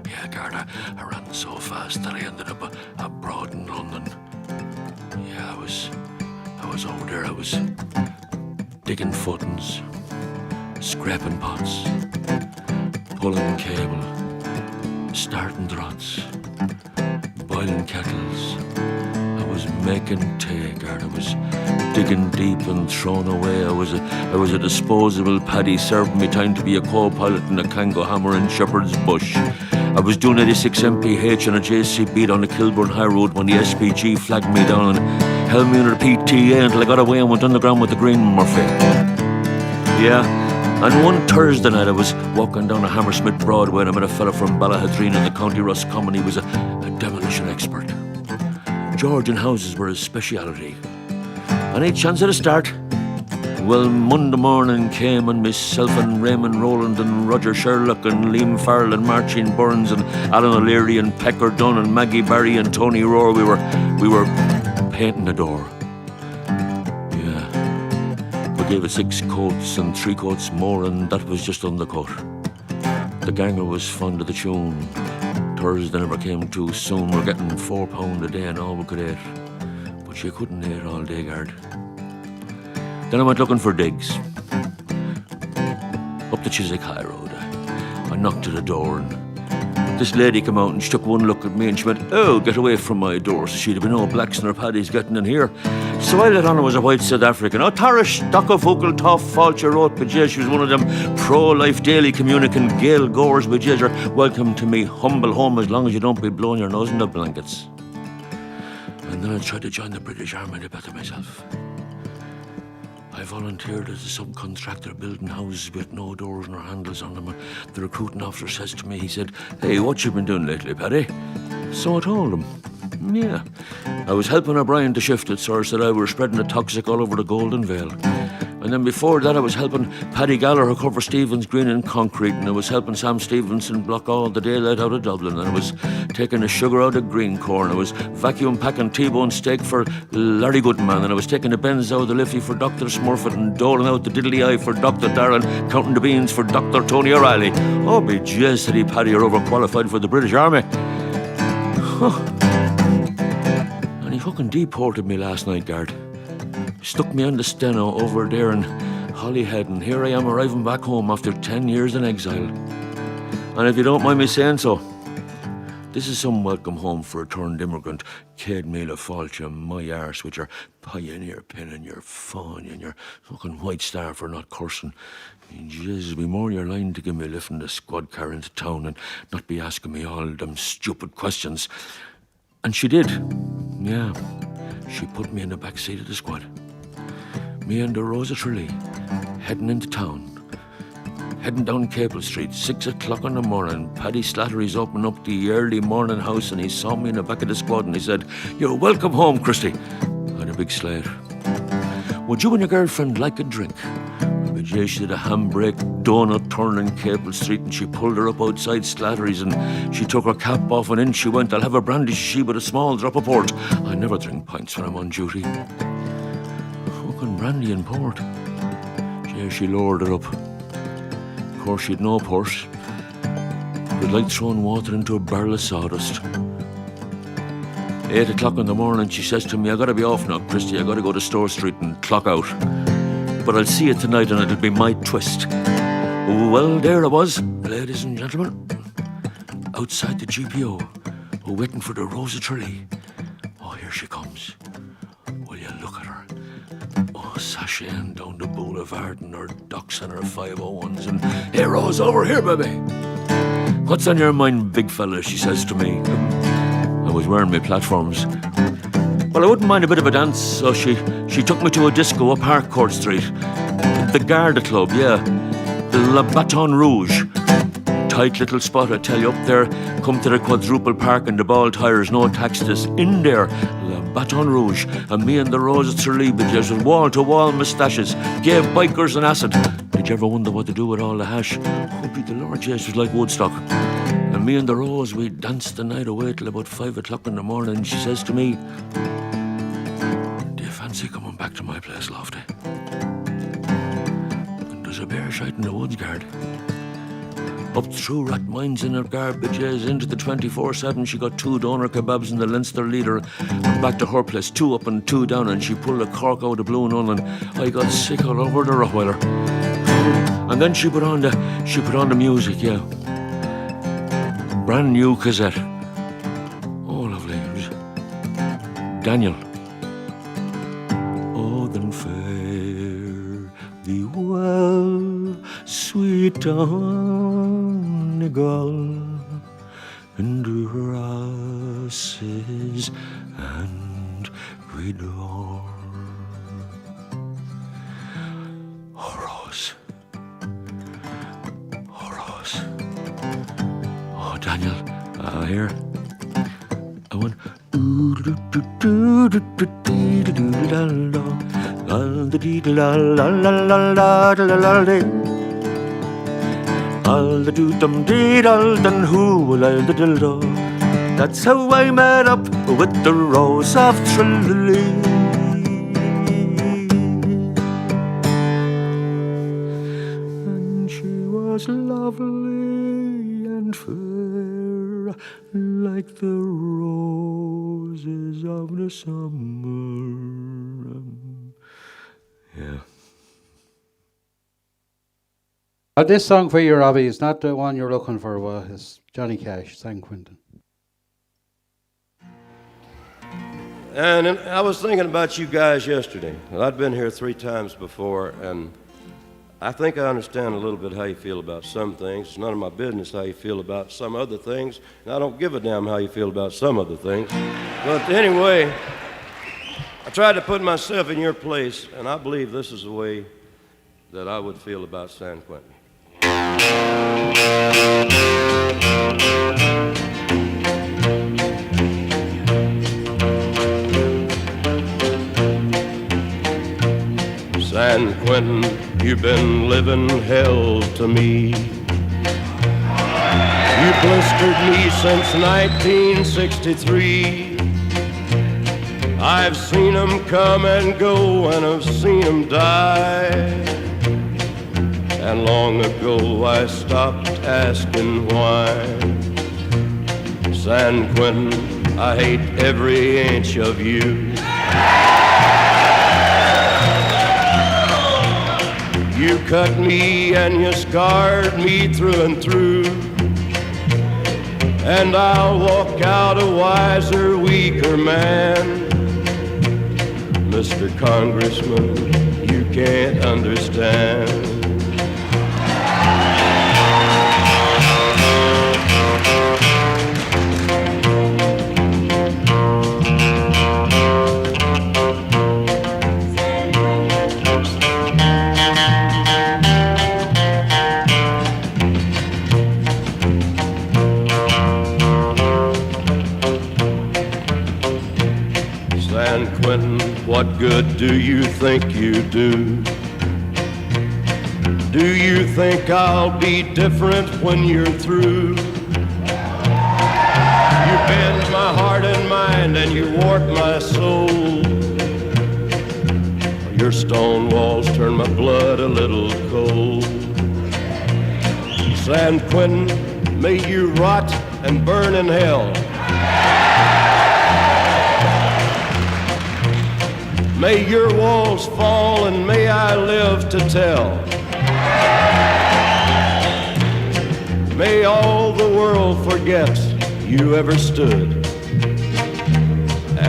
Yeah, Guard, I ran so fast that I ended up abroad in London. Yeah, I was over there, I was digging footings, scraping pots, pulling cable, starting draughts, boiling kettles. I was making tea, Guard. I was digging deep and throwing away. I was a disposable paddy serving me time to be a co-pilot in a Kango hammer in Shepherd's Bush. I was doing 86 MPH on a JCB down the Kilburn High Road when the SPG flagged me down and held me under the PTA until I got away and went underground with the Green Murphy. Yeah, and one Thursday night I was walking down a Hammersmith Broadway and I met a fella from Ballahadreen in the County Roscommon. He was a demolition expert. Georgian houses were his speciality. Any chance at a start? Well, Monday morning came and myself and Raymond Rowland and Roger Sherlock and Liam Farrell and Martine Burns and Alan O'Leary and Pecker Dunn and Maggie Barry and Tony Rohr, we were painting the door. Yeah. We gave it 6 coats and 3 coats more, and that was just undercut. The ganger was fond of the tune. Thursday never came too soon. We're getting £4 a day and all we could eat. But you couldn't eat all day, Guard. Then I went looking for digs. Up the Chiswick High Road. I knocked at the door and this lady came out and she took one look at me and she went, "Oh, get away from my door." So she'd have been no blacks in her paddies getting in here. So I let on I was a white South African. Oh, Tarish, Daka Focal, Toff, Falcher, Road, Bajay. She was one of them pro-life daily communicant Gael goers, Bajay. Welcome to me humble home as long as you don't be blowing your nose in the blankets. And then I tried to join the British Army to better myself. I volunteered as a subcontractor building houses with no doors nor handles on them. The recruiting officer says to me, he said, "Hey, what you been doing lately, Paddy?" So I told him, yeah. I was helping O'Brien to shift it, so I said I were spreading the toxic all over the Golden Vale. And then before that I was helping Paddy Gallagher cover Stevens Green in concrete, and I was helping Sam Stevenson block all the daylight out of Dublin, and I was taking the sugar out of Greencorn, I was vacuum packing T-bone steak for Larry Goodman, and I was taking the Benz out of the Liffey for Dr. Smurfett and doling out the diddly eye for Dr. Darren, counting the beans for Dr. Tony O'Reilly. Oh, be jazz, said he, Paddy, you're overqualified for the British Army. Huh. And he fucking deported me last night, Guard. Stuck me on the steno over there in Holyhead, and here I am arriving back home after 10 years in exile. And if you don't mind me saying so, this is some welcome home for a turned immigrant. Céad Míle Fáilte, my arse, with your pioneer pin and your phone and your fucking white star for not cursing. Jesus, be more your line to give me a lift in the squad car into town and not be asking me all them stupid questions. And she did. Yeah, she put me in the back seat of the squad. Me and the Rosa Tralee, heading into town. Heading down Capel Street, 6 o'clock in the morning. Paddy Slattery's opening up the early morning house and he saw me in the back of the squad and he said, "You're welcome home, Christy." I had a big slate. "Would you and your girlfriend like a drink?" But yeah, she did a handbrake donut turn in Capel Street and she pulled her up outside Slattery's and she took her cap off and in she went. "I'll have a brandy," she, with a small drop of port. I never drink pints when I'm on duty. Fucking brandy and port. Yeah, she lowered it up. Of course, she'd no purse. It was like throwing water into a barrel of sawdust. 8 o'clock in the morning, she says to me, "I gotta be off now, Christy. I gotta go to Store Street and clock out. But I'll see you tonight and it'll be my twist." Well, there I was, ladies and gentlemen, outside the GPO, waiting for the Rosa Tralee. Oh, here she comes. Will you look at her? Oh, sashaying down the boulevard in her Docks and her 501s, and "Hey, Rose, over here, baby. What's on your mind, big fella?" she says to me. I was wearing my platforms. Well, I wouldn't mind a bit of a dance, so she took me to a disco up Harcourt Street. The Garda Club, yeah. The La Baton Rouge. Tight little spot, I tell you, up there. Come to the quadruple park and the ball tires, no taxes. In there, La Baton Rouge. And me and the Roses Cerlebages with wall-to-wall moustaches. Gave bikers an acid. Did you ever wonder what to do with all the hash? Oh, be the Lord, yes, it was like Woodstock. And me and the Rose, we danced the night away till about 5 o'clock in the morning. And she says to me, "Do you fancy coming back to my place, Lofty? And there's a bear shite in the woods, guard. Up through rat mines in her garbages, into the 24/7. She got 2 doner kebabs in the Leinster Leader, and back to her place, 2 up and 2 down, and she pulled a cork out of blue and all, and I got sick all over the Rottweiler. And then she put on the music, yeah. Brand new cassette. Oh, lovely. It was Daniel. Oh, then fare thee well, sweet Donegal, and grasses and green lawn. Oh, Rose. Oh, Rose. Oh, Daniel, here. I went. That's how I met up with the Rose of Tralee. And she was lovely and fair, like the roses of the summer. Yeah. This song for you, Robbie, is not the one you're looking for. Well, it's Johnny Cash, San Quentin. And I was thinking about you guys yesterday. I'd been here 3 times before, and I think I understand a little bit how you feel about some things. It's none of my business how you feel about some other things, and I don't give a damn how you feel about some other things. But anyway, I tried to put myself in your place, and I believe this is the way that I would feel about San Quentin. San Quentin, you've been living hell to me. You blistered me since 1963. I've seen 'em come and go, and I've seen 'em die. And long ago I stopped asking why. San Quentin, I hate every inch of you. You cut me and you scarred me through and through. And I'll walk out a wiser, weaker man. Mr. Congressman, you can't understand. San Quentin, what good do you think you do? Do you think I'll be different when you're through? You bend my heart and mind and you warp my soul. Your stone walls turn my blood a little cold. San Quentin, may you rot and burn in hell. May your walls fall and may I live to tell. May all the world forget you ever stood.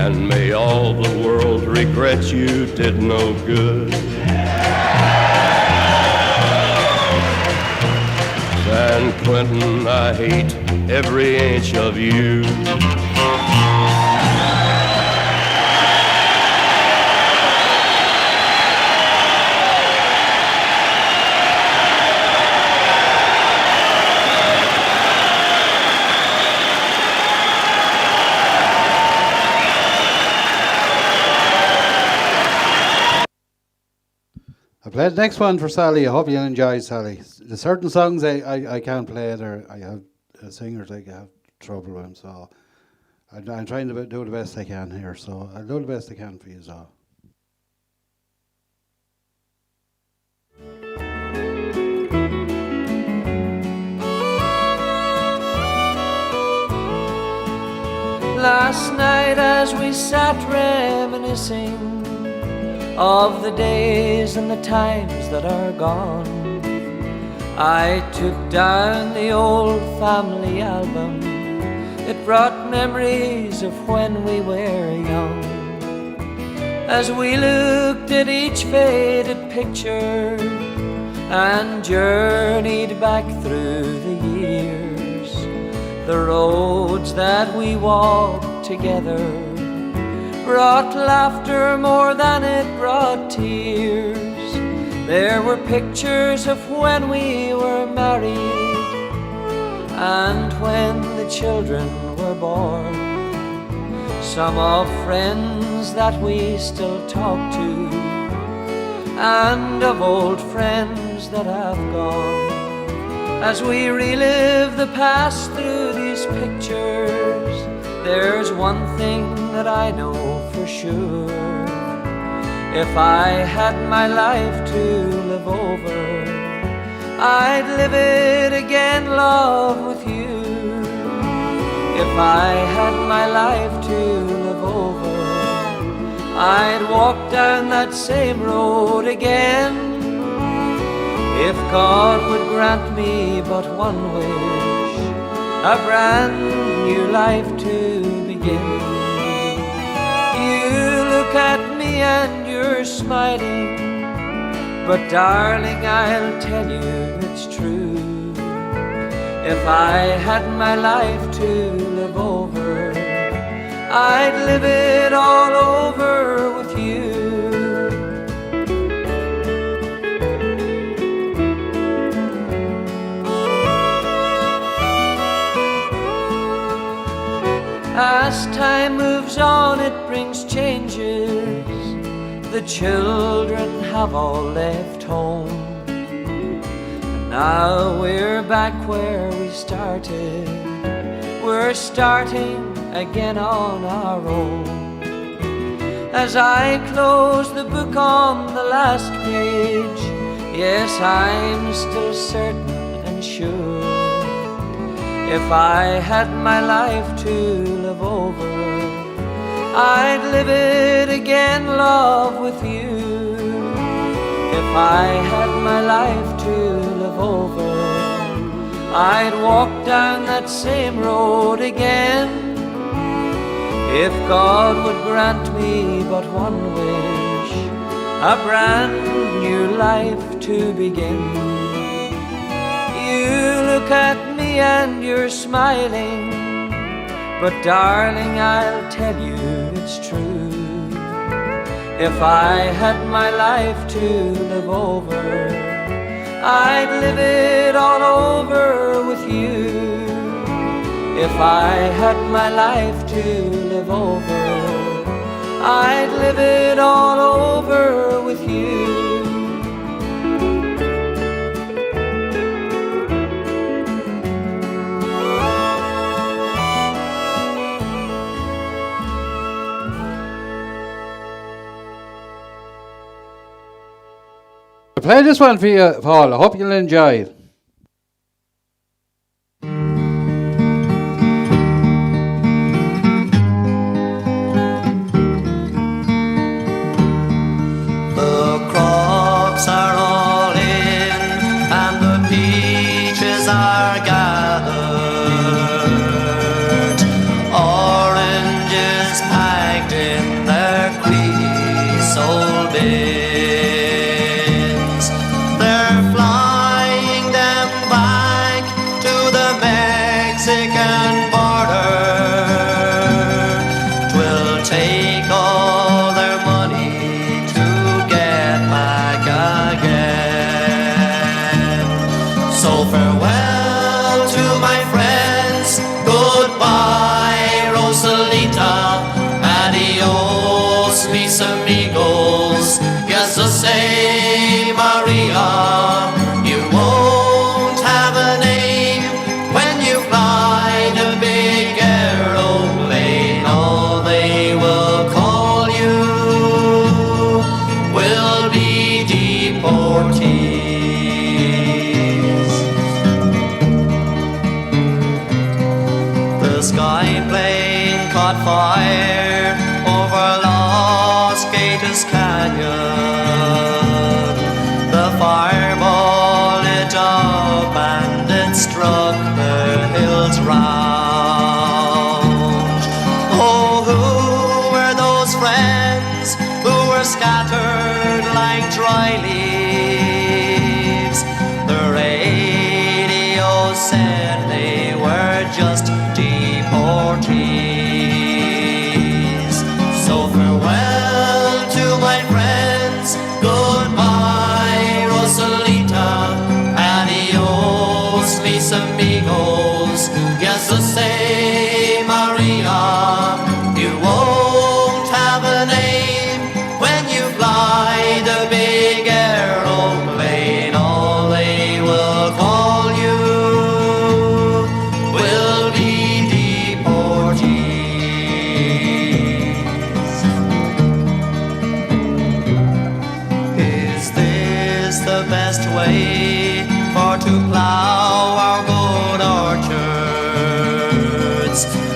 and may all the world regret you did no good. San Quentin, I hate every inch of you. I played the next one for Sally. I hope you enjoy, Sally. There's certain songs I can't play it, or I have singers I have trouble with them, so I'm trying to do the best I can here, so I'll do the best I can for you all. Last night as we sat reminiscing of the days and the times that are gone, I took down the old family album. It brought memories of when we were young. As we looked at each faded picture and journeyed back through the years, the roads that we walked together brought laughter more than it brought tears. There were pictures of when we were married and when the children were born, some of friends that we still talk to, and of old friends that have gone. As we relive the past through these pictures, there's one thing that I know for sure. If I had my life to live over, I'd live it again, love, with you. If I had my life to live over, I'd walk down that same road again. If God would grant me but one wish, a brand new life to begin. You look at me and you're smiling, but darling, I'll tell you it's true. If I had my life to live over, I'd live it all over with you. As time moves on, it brings changes. The children have all left home, and now we're back where we started. We're starting again on our own. As I close the book on the last page, yes, I'm still certain and sure. If I had my life to live over, I'd live it again, love, with you. If I had my life to live over, I'd walk down that same road again. If God would grant me but one wish, a brand new life to begin. You look at me and you're smiling, but darling, I'll tell you it's true. If I had my life to live over, I'd live it all over with you. If I had my life to live over, I'd live it all over with you. I played this one for you, Paul. I hope you'll enjoy it. The crops are all in and the peaches are gathered, oranges packed in their creosote bins. They're flying them back to the Mexican border. 'Twill take all their money to get back again. So farewell to my friends, goodbye Rosalita, adios mis amigos, yes I say Maria, you won't have a name when you fly the big aeroplane. All they will call you will be deportees. The sky plane caught fire over Los Gatos Canyon. The fireball lit up and it struck the hills round. Oh, who were those friends who were scattered like dry leaves? The radio said they were just deportees. So farewell to my friends, goodbye Rosalita, adios mis amigos, yes I say Maria, you won't have a name when you fly the big aeroplane. All they will call you will be deportees. Is this the best way for to plow our good orchards?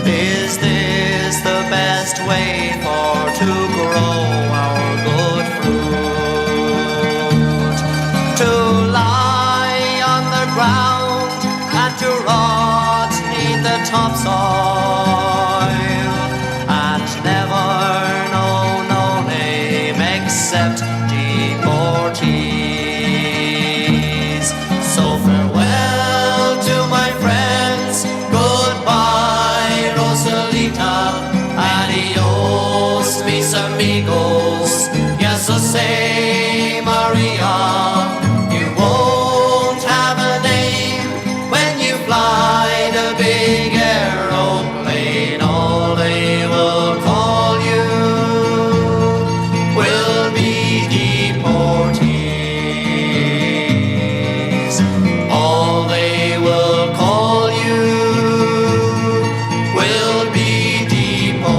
Is this the best way for to grow our good fruit? To lie on the ground and to rot neath the topsoil and never know no name except deportees. So farewell to my friends, goodbye Rosalita, adios mis amigos, yes I say Maria, you won't have a name when you fly the big aeroplane. All they will call you will be deportees. All they will call you will be deportees.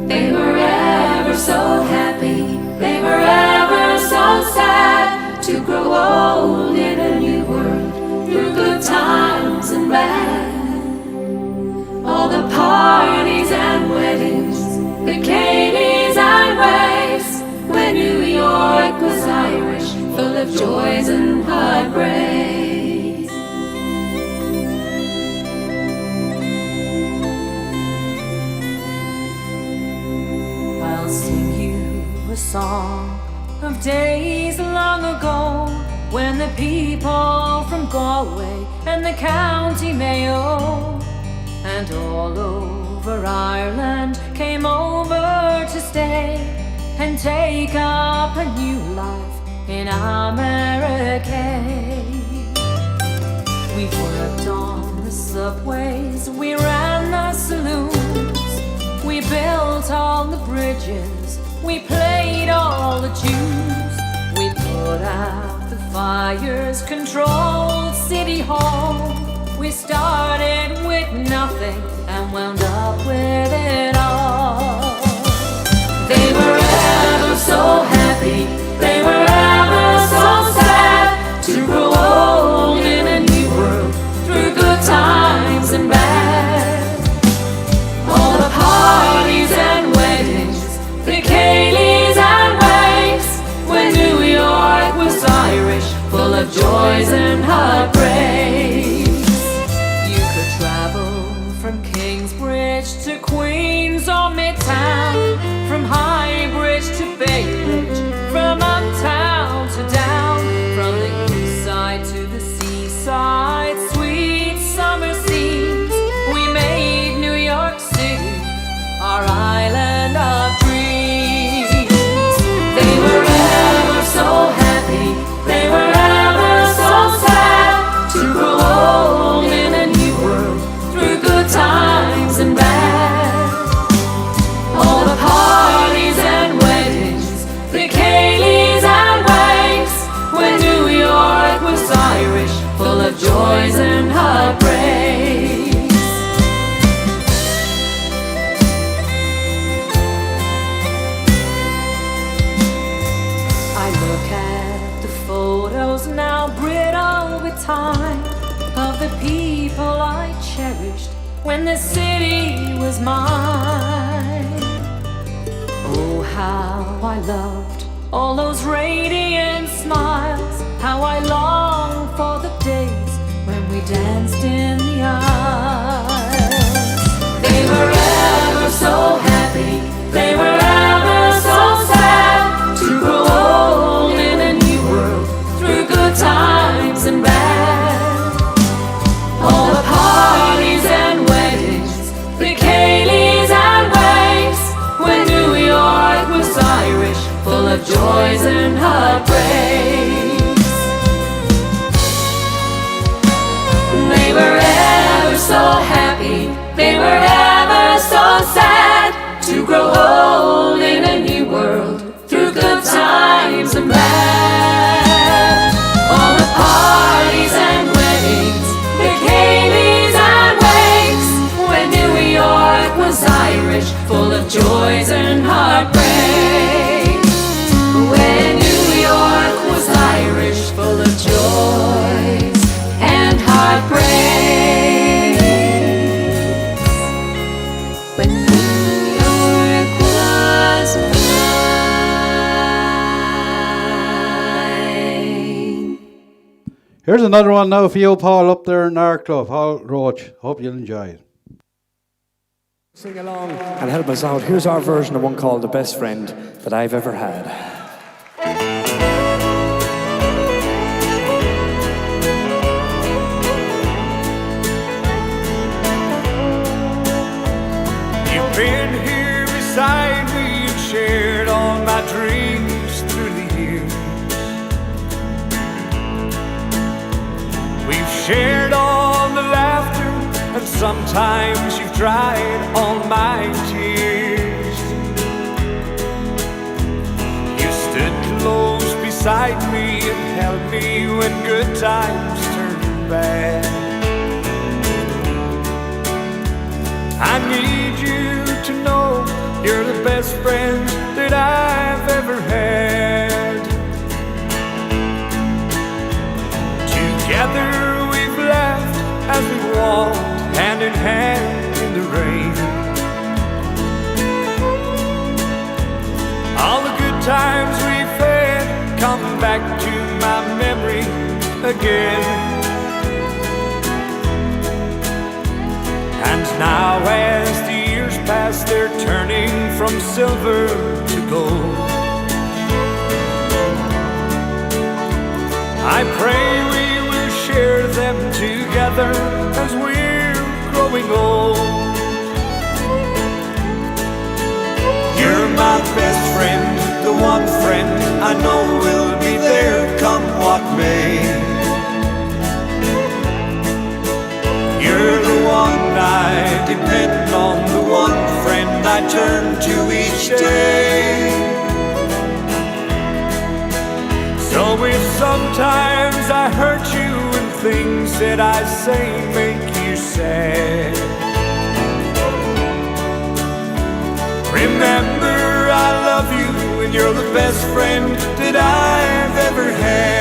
They were ever so happy, they were ever so sad to grow old in a new world through good times and bad. All the parties and weddings, the Cadies and waves, when New York was Irish, full of joys and heartbreaks. I'll sing you a song of days long ago when the people from Galway and the County Mayo and all over Ireland came over to stay and take up a new life in America. We worked on the subways, we ran the saloons, we built all the bridges, we played all the tunes, we put out the fires, controlled City Hall. We started with nothing and wound up with it all. They were ever so happy, they were ever so sad to grow old in a new world through good times and bad. All the parties and weddings, the Cayleys and waves, when New York was Irish, full of joys and heartbreaks. You could travel from Kingsbridge to Queens or Midtown, from High Bridge to Bay Bridge, from uptown to down, from the east side to the seaside, sweet summer scenes. We made New York City our island of dreams. They were ever so happy, they were ever so sad, to grow old in a new world, through good times and bad. All the parties and weddings, the Kayleys and Wakes, when New York was Irish, full of joys and heartbreaks. I look at the photos now, brittle with time, of the people I cherished when the city was mine. Oh, how I loved all those radiant smiles, how I long for the days when we danced in the aisles. They were ever so happy, they were ever so sad, to grow old in a new world, through good times and bad. All the parties and weddings, the Kayleys and Wakes, when New York was Irish, full of joys and heartbreaks. They were ever so happy, they were ever so sad, to grow old in a new world, through good times and bad. All the parties and weddings, the Kayleys and Wakes, when New York was Irish, full of joys and heartbreaks. When New York was Irish, full of joys and heartbreaks. When New York was mine. Here's another one now for you, Paul, up there in Arklow, Paul Roach. Hope you'll enjoy it. Sing along and help us out. Here's our version of one called The Best Friend That I've Ever Had. You've been here beside me and shared all my dreams through the years. We've shared all the laughter, and sometimes you've dried all my tears. You stood close beside me and held me when good times turned bad. I need you to know you're the best friend that I've ever had. Together we've laughed as we walked hand in hand in the rain. All the good times we've had come back to my memory again. And now as the years pass, they're turning from silver to gold. I pray we will share them together as we're growing old. You're my best friend, the one friend I know will be there come what may. You're the one I depend on, the one friend I turn to each day. So if sometimes I hurt you and things that I say make you sad, remember I love you and you're the best friend that I've ever had.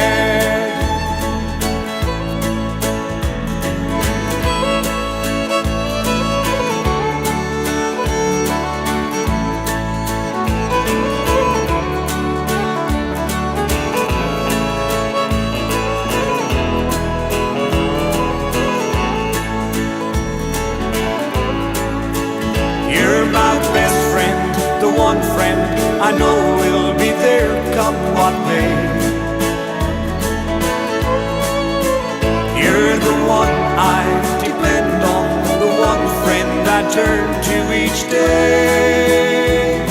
each day.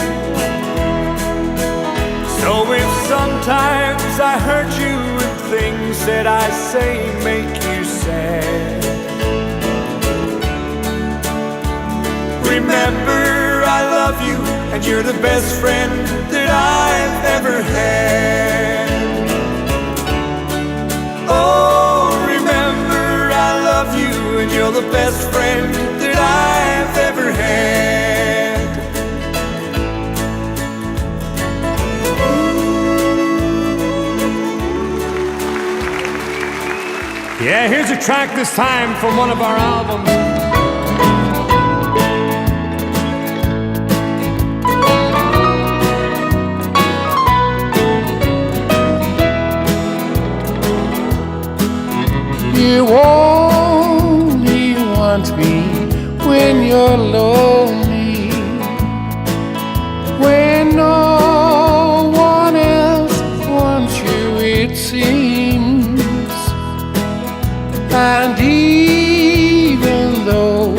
So if sometimes I hurt you and things that I say make you sad, remember I love you and you're the best friend that I've ever had. Oh, remember I love you and you're the best friend that I've ever had. Yeah, here's a track this time from one of our albums. You only want me when you're lonely, when no one else wants you, it seems. And even though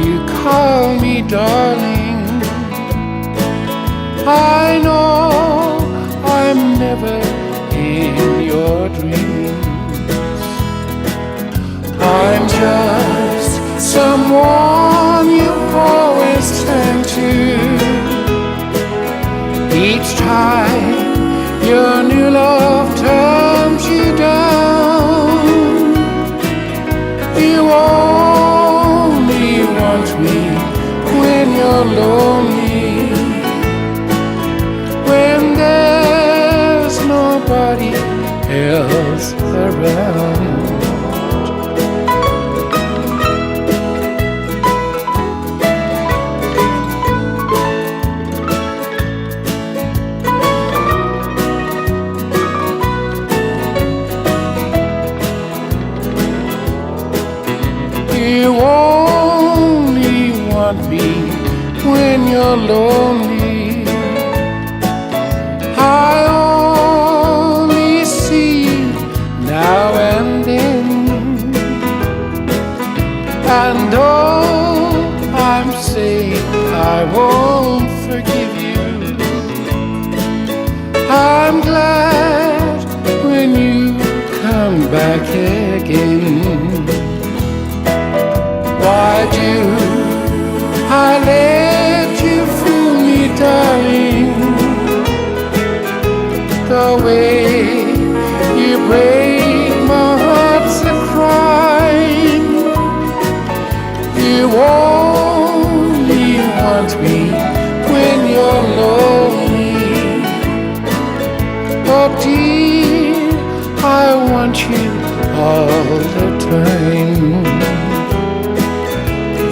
you call me darling, I know I'm never in your dreams. I'm just someone you always turn to. Each time your new love turns you down, you only want me when you're lonely, when there's nobody else around. You only want me when you're lonely. I only see you now and then, and oh, I'm saying I won't forgive you. I'm glad when you come back again. Why do I let you fool me, darling? The way you break my heart's a crying. You only want me when you're lonely. Oh dear, I want you all the time.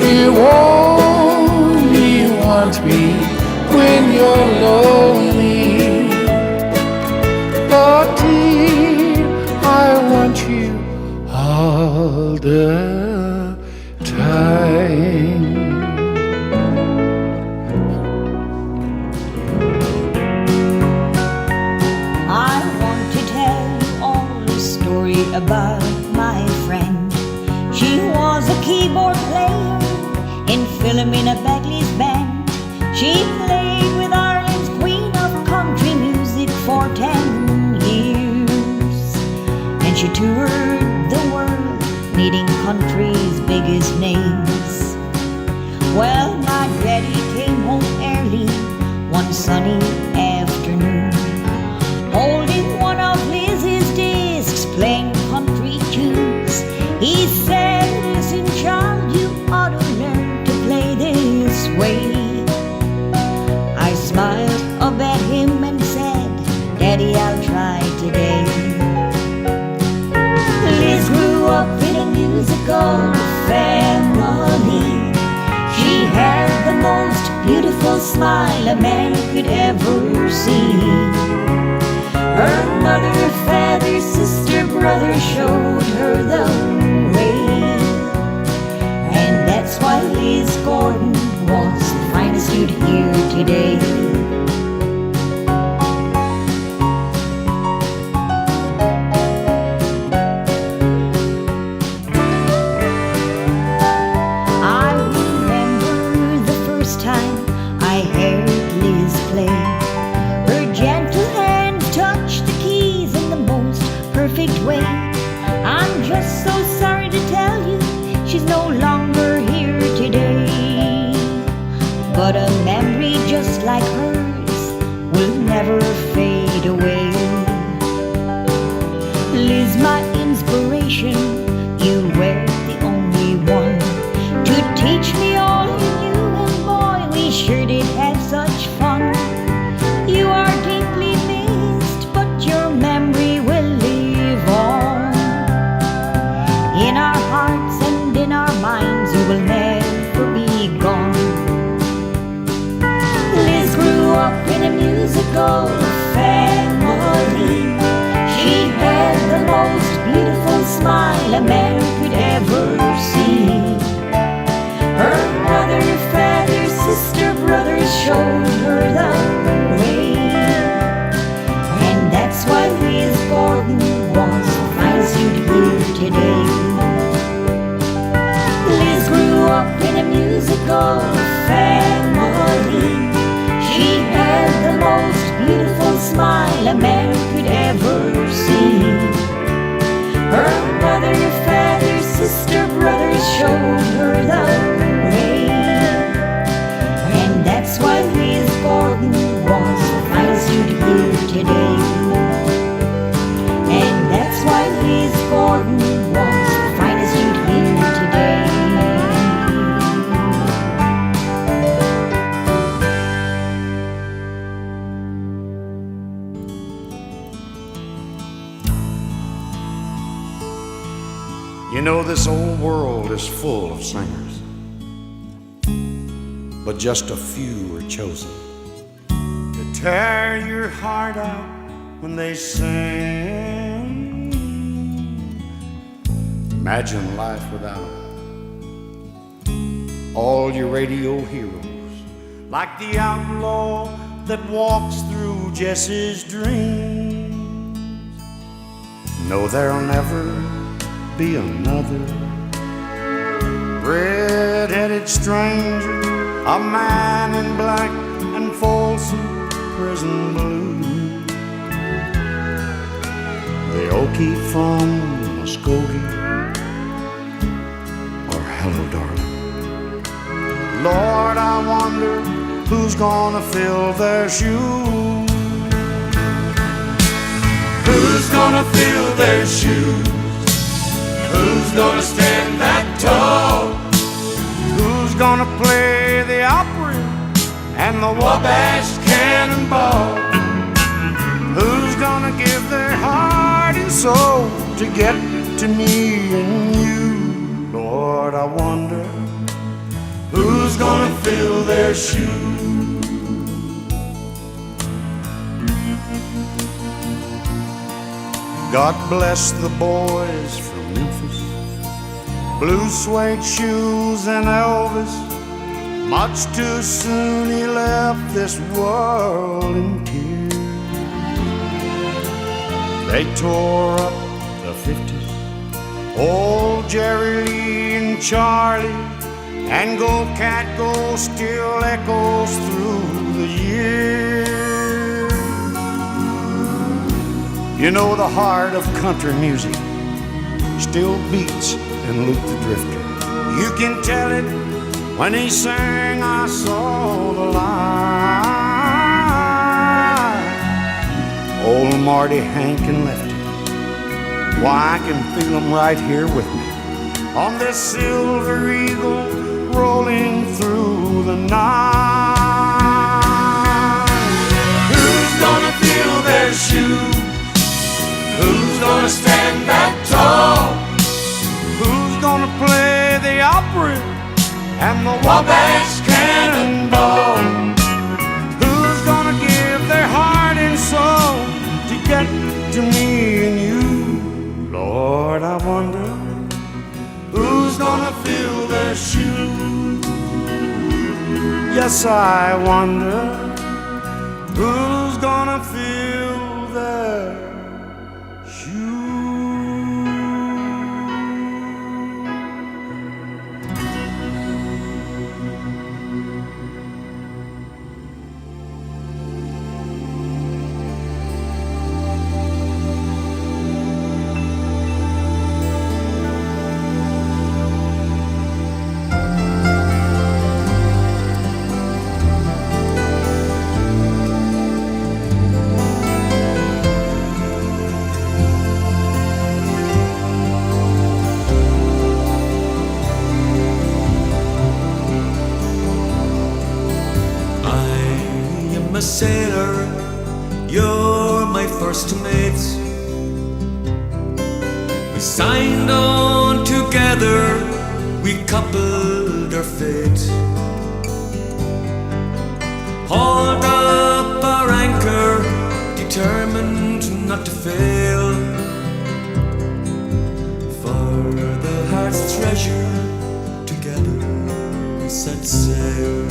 You only want me when you're lonely. But dear, I want you all the time. I want to tell you all the story about my friend. She was a keyboard player in Philomena Bagley's band. She played with Ireland's Queen of Country Music for 10 years. And she toured the world, meeting country's biggest names. Well, my daddy came home early one sunny afternoon, holding one of Liz's discs, playing country tunes. He said, listen, child, you ought to learn to play this way. I smiled up at him and said, Daddy, I'll try today. Liz grew up in a musical family. She had the most beautiful smile a man could ever see. Her mother, father, sister, brother showed her the way. And that's why Liz Gordon was the finest you'd hear today. I remember the first time away. I'm just so sorry to tell you she's no longer here today. But a memory just like hers will never fade away. Liz, my inspiration, you were the only one to teach me all you knew, and boy, we sure did have such fun. You are deeply missed, but your memory will live on. In our hearts and in our minds, you will never be gone. Liz grew up in a musical family. She had the most beautiful smile a man could ever see. Her mother, father, sister, brothers showed her the way. And that's why Liz Gordon was the finest you'd hear today. Liz grew up in a musical family. She had the most beautiful smile a man could ever see. Her mother, father, sister, brothers showed her the way. And that's why Liz Gordon was the finest you'd hear today. And that's why Liz Gordon was the finest you'd hear today. You know, this old world is full of singers, but just a few are chosen to tear your heart out when they sing. Imagine life without all your radio heroes, like the outlaw that walks through Jesse's dreams. No, there'll never be another red-headed stranger, a man in black and Folsom prison blue, the Okie from Muskogee, or hello darling. Lord, I wonder who's gonna fill their shoes. Who's gonna fill their shoes? Who's gonna stand that tall? Who's gonna play the Opry and the Wabash Cannonball? Who's gonna give their heart and soul to get to me and you? Lord, I wonder who's gonna fill their shoes. God bless the boys from Memphis, blue suede shoes and Elvis. Much too soon he left this world in tears. They tore up the 50s, old Jerry Lee and Charlie, and Go Cat Go still echoes through the years. You know, the heart of country music still beats in Luke the Drifter. You can tell it when he sang I Saw the Light. Old Marty, Hank, and Lefty, why, I can feel them right here with me on this silver eagle rolling through the night. Who's gonna fill their shoes? Who's gonna stand that tall? Who's gonna play the Opry and the Wabash Cannonball? Who's gonna give their heart and soul to get to me and you? Lord, I wonder who's gonna fill their shoes. Yes, I wonder who's gonna fill their signed on together, we coupled our fate. Hauled up our anchor, determined not to fail. For the heart's treasure, together we set sail.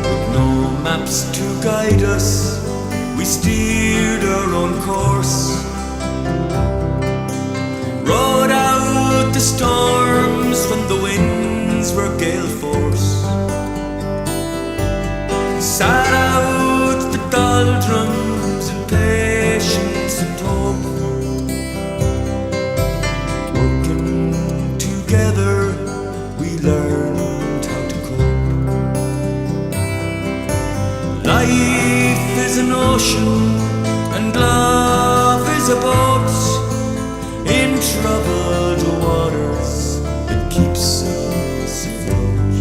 With no maps to guide us, we steered our own course. Rode out the storms when the winds were gale force. Sat out the doldrums in patience and hope. Working together, we learned how to cope. Life is an ocean and love is a boat in troubled waters that keeps us afloat.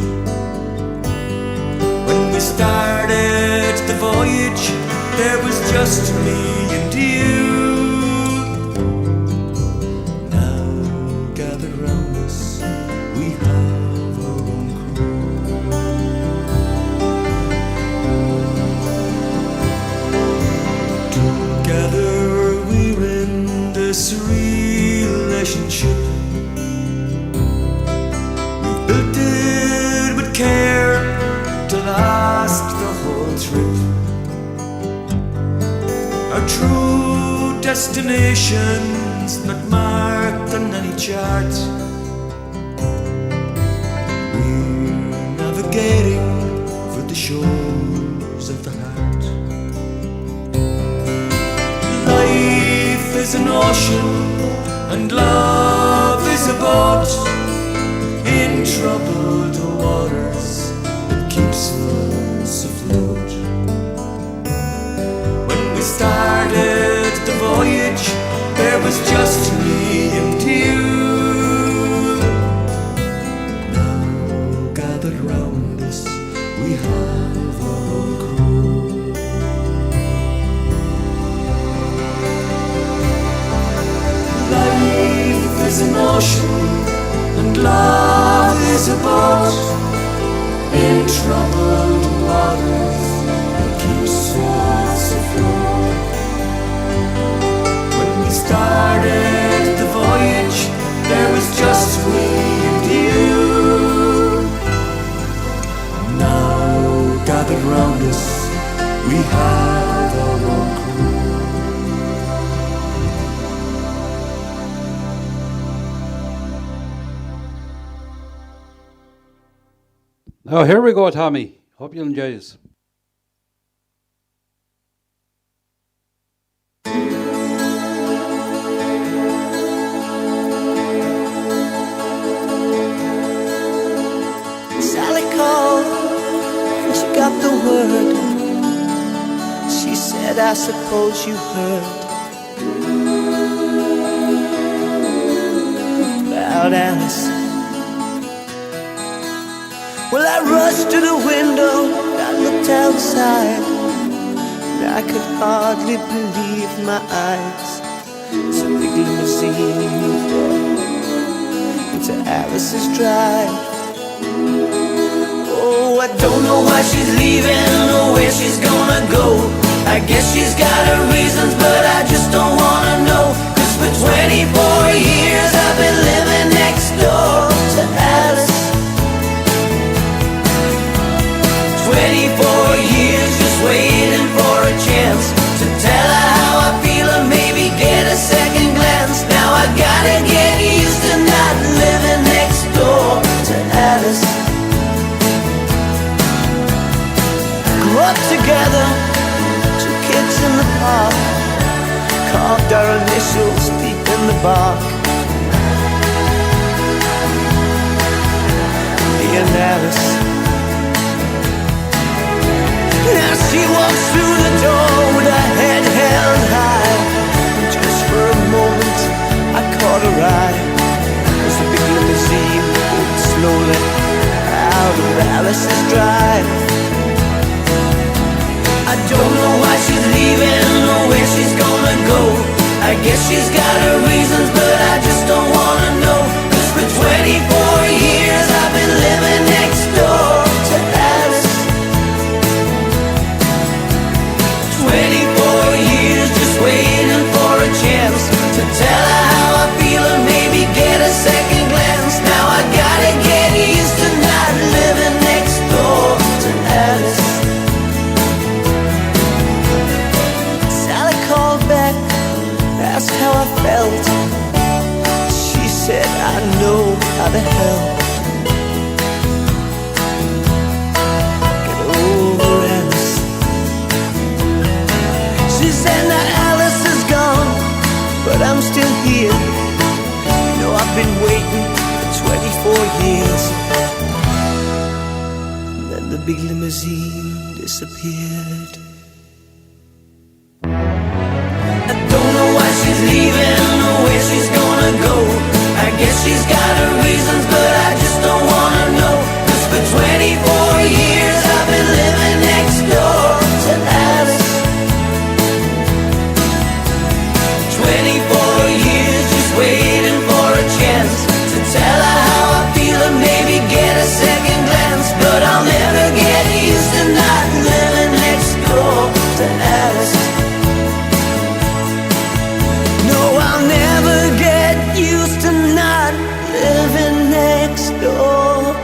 When we started the voyage, there was just me and you. Now gathered round us, we have our own crew. Together we're in this relationship. We built it with care to last the whole trip. Our true destination's not marked on any chart. We're navigating for the shores of the heart. Life is an ocean and love is a boat in troubled waters that keeps us afloat. When we started the voyage, there was just me and you. Now gathered round us, we have our own crew. Life is an ocean and love is a boat in troubled waters that keeps us afloat. When we started the voyage, there was just me and you. Now gathered round us, we have our own crew. Now here we go, Tommy. Hope you'll enjoy this. Sally called and she got the word. She said, I suppose you heard about Alice. Well, I rushed to the window, I looked outside, and I could hardly believe my eyes. It's a big limousine moved up into Alice's drive. Oh, I don't know why she's leaving or where she's gonna go. I guess she's got her reasons, but I just don't wanna know. 'Cause for 24 years I've been living next door to Alice. 24 years just waiting for a chance to tell her how I feel or maybe get a second glance. Now I gotta get used to not living next door to Alice. Grew up together, 2 kids in the park, carved our initials deep in the bark. Me and Alice. Now she walks through the door with her head held high, and just for a moment I caught her eye as the big limousine moved slowly out of Alice's drive. I don't know why she's leaving or where I guess she's got her reasons, but I just don't wanna know. 'Cause for 24 years I've been living next door to Alice. 24 years just waiting for a chance to tell her how I feel and maybe get a second glance. Now I gotta get used to not living next door to Alice. Sally called back, asked how I felt. She said, I know how to help. Get over Alice. She said, now Alice is gone, but I'm still here. You know I've been waiting for 24 years. And then the big limousine disappeared. I don't know why she's leaving or where she's gonna go. I guess she's got her reasons, but I just don't wanna know. 'Cause for 24 years I've been living next door to Alice. 24 years just waiting for a chance to tell her how I feel and maybe get a second glance. But I'll never get used to not living next door to Alice. No, I'll never get used to not living next door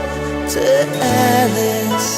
to Alice.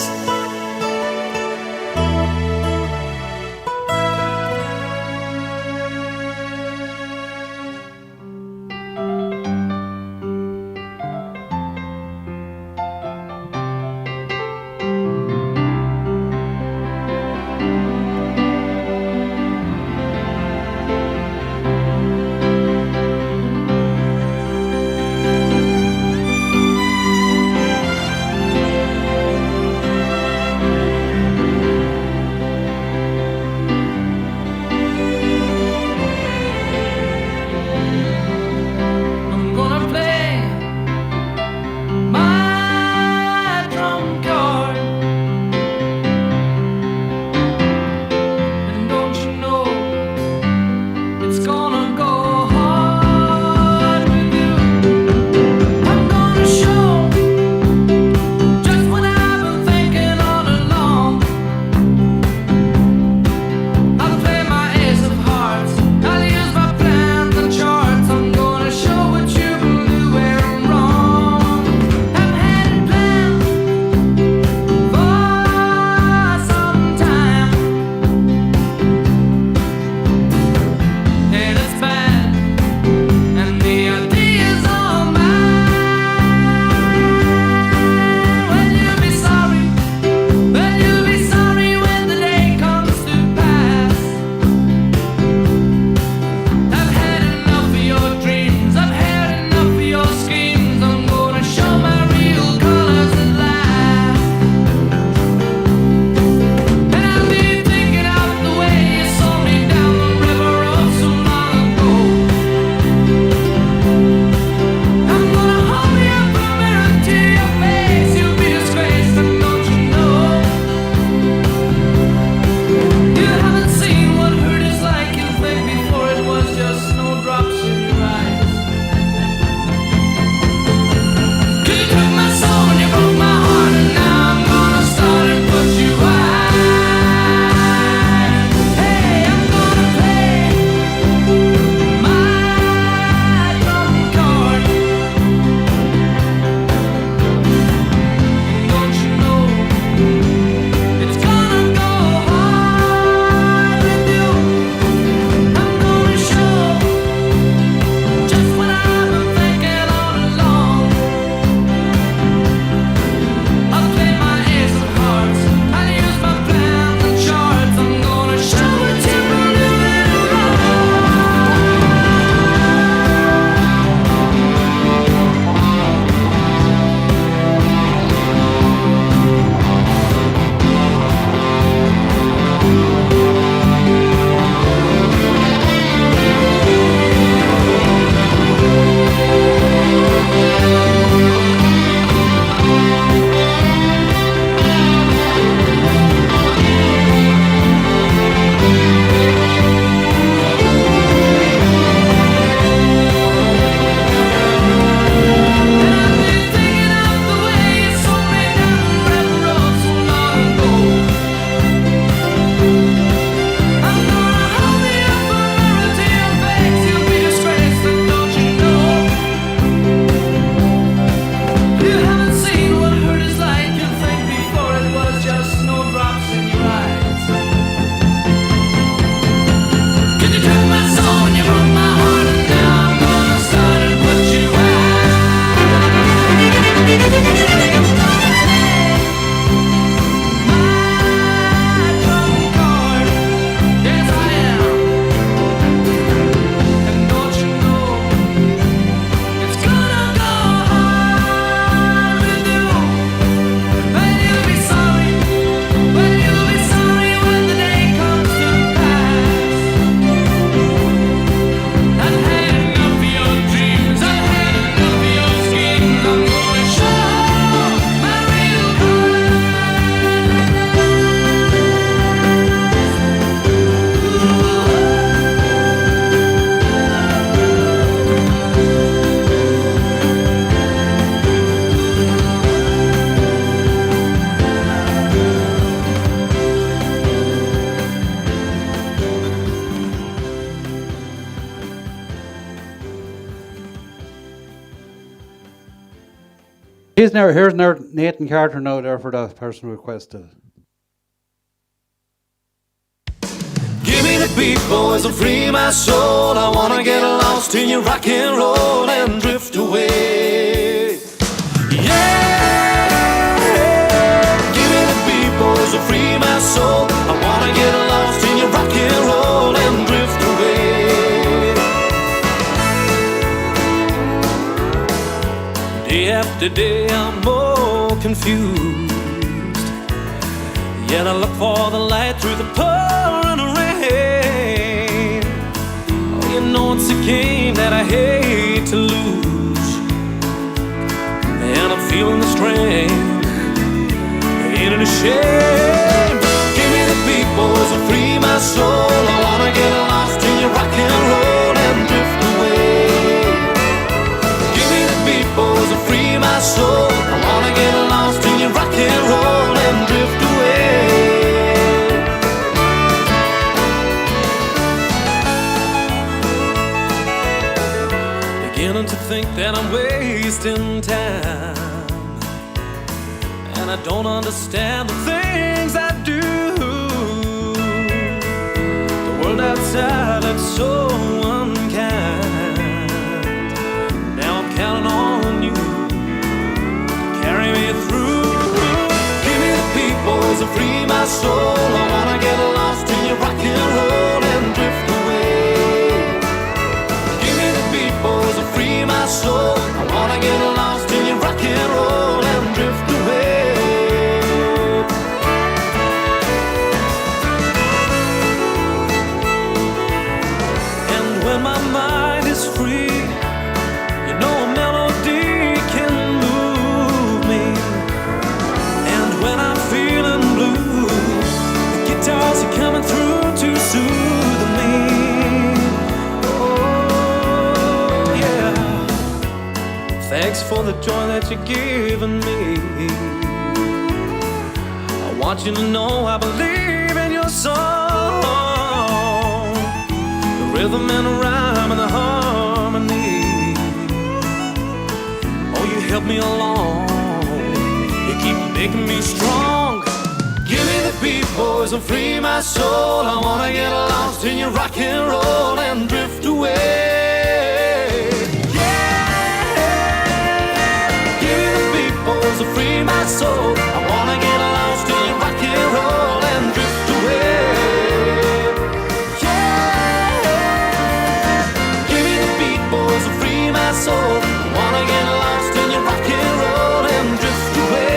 Here's Nathan Carter now there for the person who requested. Give me the beat, boys, and free my soul. I wanna get lost in your rock and roll and drift away. Yeah, give me the beat, boys, and free my soul. I wanna get lost in your rock and roll and drift away. Day after day, I'm more confused. Yet I look for the light through the pouring rain. Oh, you know it's a game that I hate to lose, and I'm feeling the strain. Ain't it a shame? Give me the beat, boys, and free my soul. I wanna get lost in your rock and roll and drift away. Give me the beat, boys, and free my soul. I wanna get lost in your rock and roll and drift away. Beginning to think that I'm wasting time, and I don't understand the things I do. The world outside looks so unkind. Now I'm counting on you to carry me through. Give me the beat, boys, and free my soul. I wanna get lost in your rock and roll and drift away. Give me the beat, boys, and free my soul. I wanna get lost in your rock and roll and drift away. And when my mind is free, you know a melody can move me. And when I'm feeling blue, the guitars are coming through to soothe me. Oh yeah, thanks for the joy that you're giving me. I want you to know I believe in your song, the rhythm and the rhyme and the harmony. Oh, you help me along, you keep making me strong. Give me the beat, boys, and free my soul. I wanna get lost in your rock and roll and drift away. Yeah, give me the beat, boys, and free my soul. I wanna get lost in your rock and roll and drift away. Yeah, give me the beat, boys, and free my soul. I wanna get lost in your rock and roll and drift away.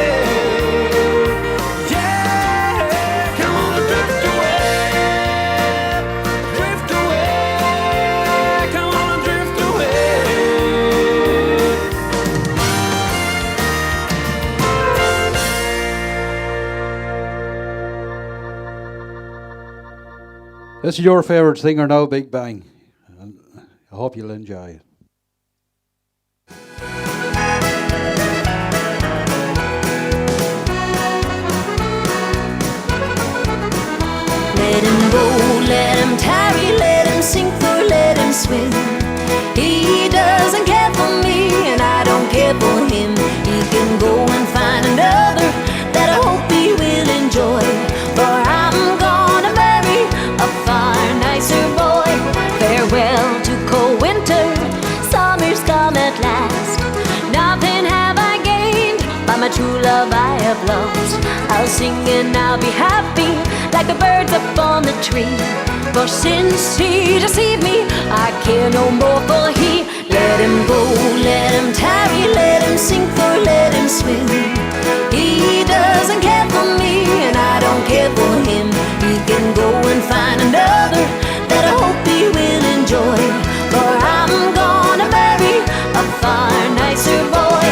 This is your favourite singer now, Big Bang. And I hope you'll enjoy it. Let him go, let him tarry, let him sink or let him swim. He doesn't care for me and I don't care for him. He can go and find another that I hope he will enjoy. For I'm gonna marry a far nicer boy. Farewell to cold winter, summer's come at last. Nothing have I gained, by my true love I have lost. I'll sing and I'll be happy like the birds up on the tree. For since he deceived me, I care no more for he. Let him go, let him tarry, let him sink or let him swim. He doesn't care for me and I don't care for him. He can go and find another that I hope he will enjoy. For I'm gonna marry a far nicer boy.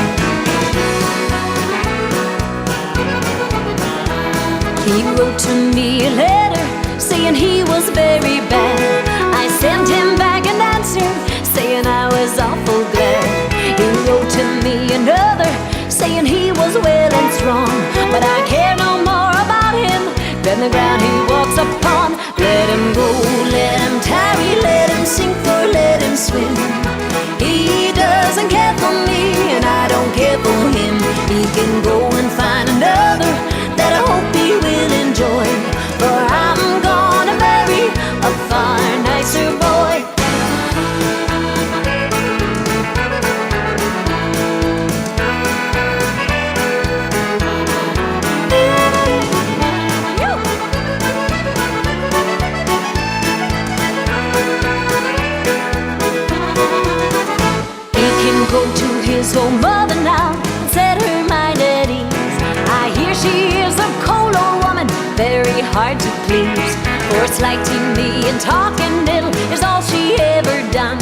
He wrote to me a letter saying he was very bad. I sent him back an answer saying I was awful glad. hard to please. For slighting me and talking little is all she ever done.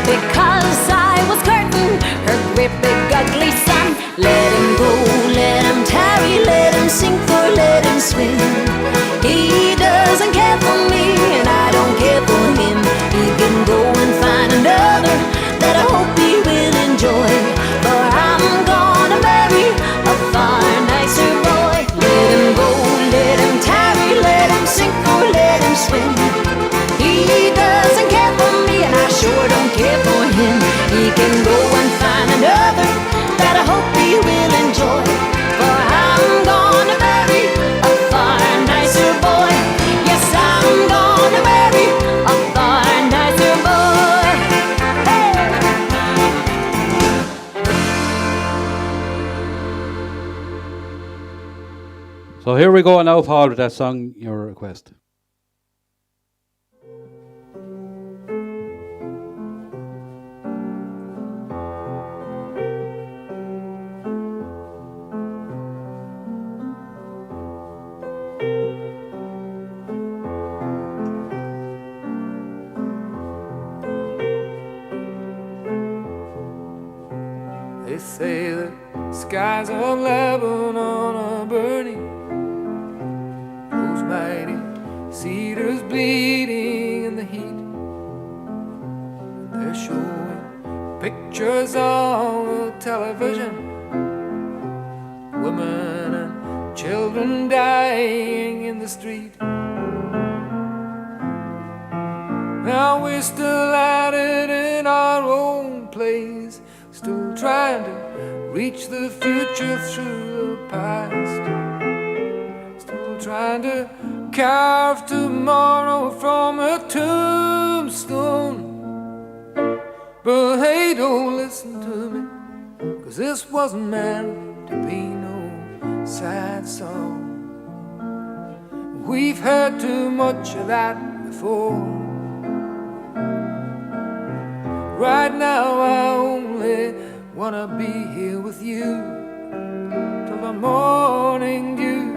Because I was courting her great big ugly son. Let him go, let him tarry, let him sink or let him swim. He doesn't care for me and I don't care for him. He can go and find another that I hope he will enjoy. For I'm gonna marry a far nicer boy. Let him go, let him tarry, let him sink or let him swim. He doesn't care for me and I sure don't care for him. He can go and find another that I hope he will enjoy. For I'm gonna marry a far nicer boy. Yes, I'm gonna marry a far nicer boy. Hey! So here we go now, Paul, with that song, your request. They say the skies of Lebanon are burning, those mighty cedars bleeding in the heat. They're showing pictures on the television, women and children dying in the street. Now we're still at it in our own place, still trying to reach the future through the past, still trying to carve tomorrow from a tombstone. But hey, don't listen to me, 'cause this wasn't meant to be no sad song. We've heard too much of that before. Right now I only wanna be here with you till the morning dew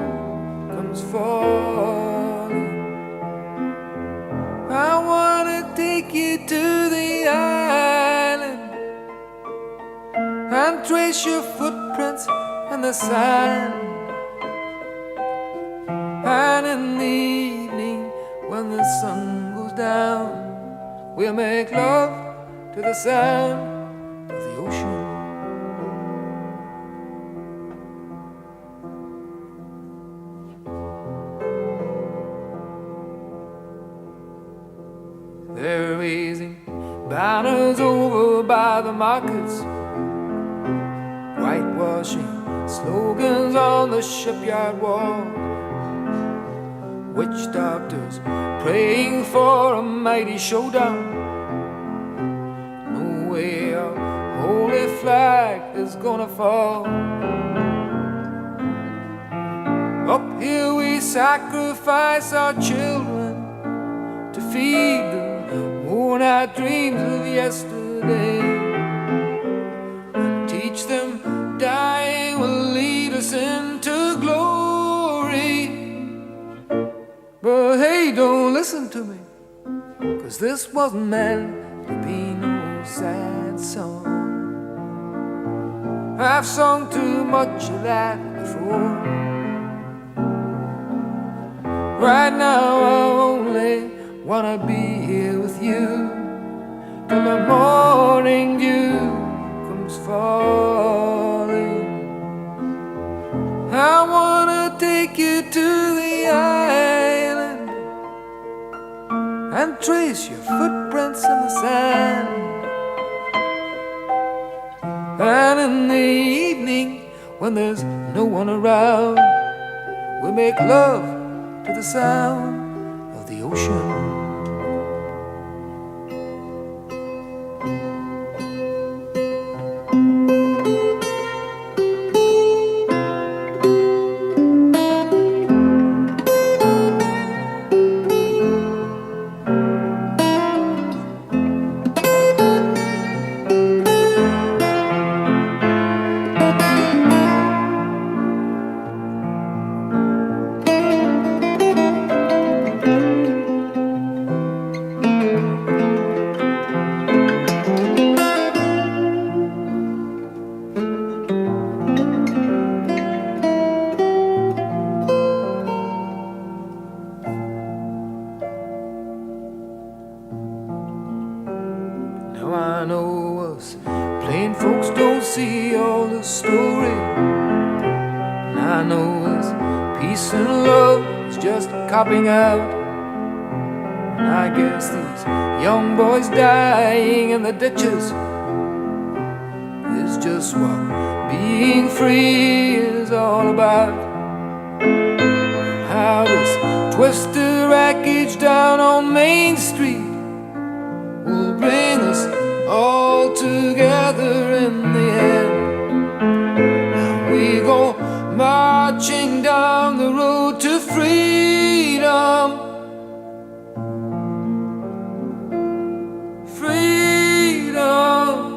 comes falling. I wanna take you to the island and trace your footprints in the sand. And in the evening when the sun goes down, we'll make love to the sound of the ocean. They're raising banners over by the markets, whitewashing slogans on the shipyard wall, witch doctors praying for a mighty showdown. No way our holy flag is gonna fall. Up here we sacrifice our children to feed the worn-out dreams of yesterday, and teach them dying will lead us into glory. But hey, don't listen to me, 'cause this wasn't meant to be no sad song. I've sung too much of that before. Right now I only wanna be here with you till the morning dew comes falling. I wanna take you to the island and trace your footprints in the sand. And in the evening when there's no one around, we make love to the sound of the ocean. Now I know us plain folks don't see all the story, and I know us peace and love is just copping out. And I guess these young boys dying in the ditches is just what being free is all about. How this twisted wreckage down on Main Street will bring us all together in the end. Now we go marching down the road to freedom. Freedom.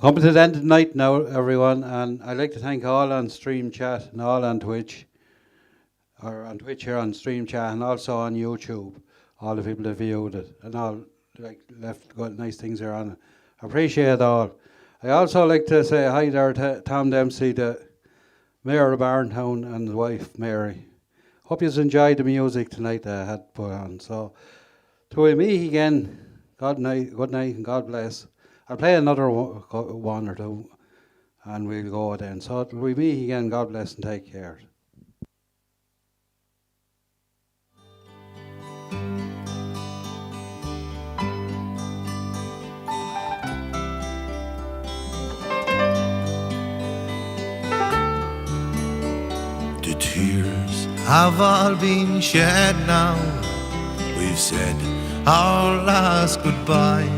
Coming to the end of the night now, everyone, and I'd like to thank all on Stream Chat and all on Twitch, or on Twitch here on Stream Chat, and also on YouTube, all the people that viewed it, and all left good nice things there on it. I appreciate it all. I also like to say hi there to Tom Dempsey, the Mayor of Barntown, and his wife Mary. Hope you enjoyed the music tonight that I had put on. So, till we meet again, good night and God bless. I'll play another one or two, and we'll go then. So till we meet again, God bless and take care. The tears have all been shed now. We've said our last goodbyes.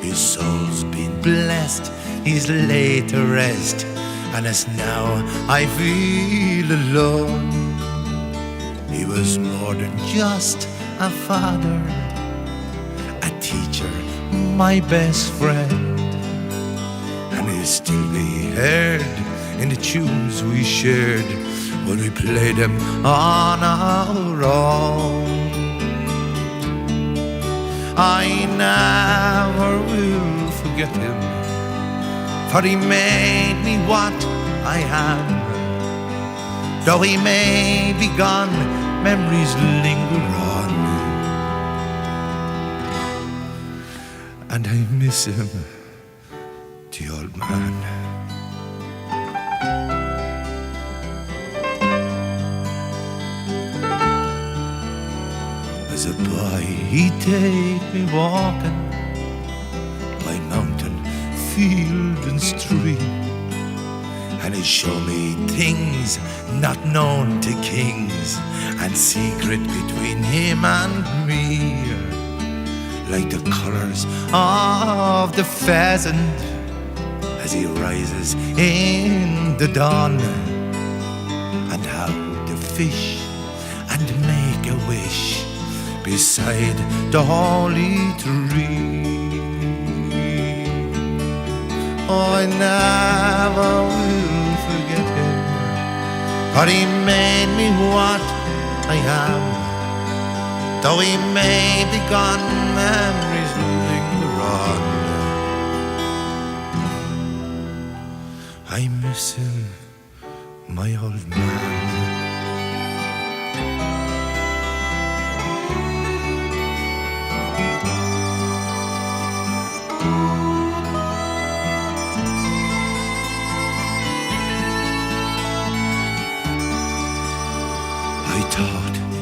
His soul's been blessed, he's laid to rest, and as now I feel alone. He was more than just a father, a teacher, my best friend, and he'll still be heard in the tunes we shared when we played them on our own. I never will forget him, for he made me what I am. Though he may be gone, memories linger on, and I miss him, the old man. As a boy, he'd take me walking by mountain, field and stream, and he'd show me things not known to kings, and secret between him and me, like the colours of the pheasant as he rises in the dawn, and how to fish and make a wish beside the holy tree. Oh, I never will forget him, for he made me what I am. Though he may be gone, memories linger on. I miss him, my old man.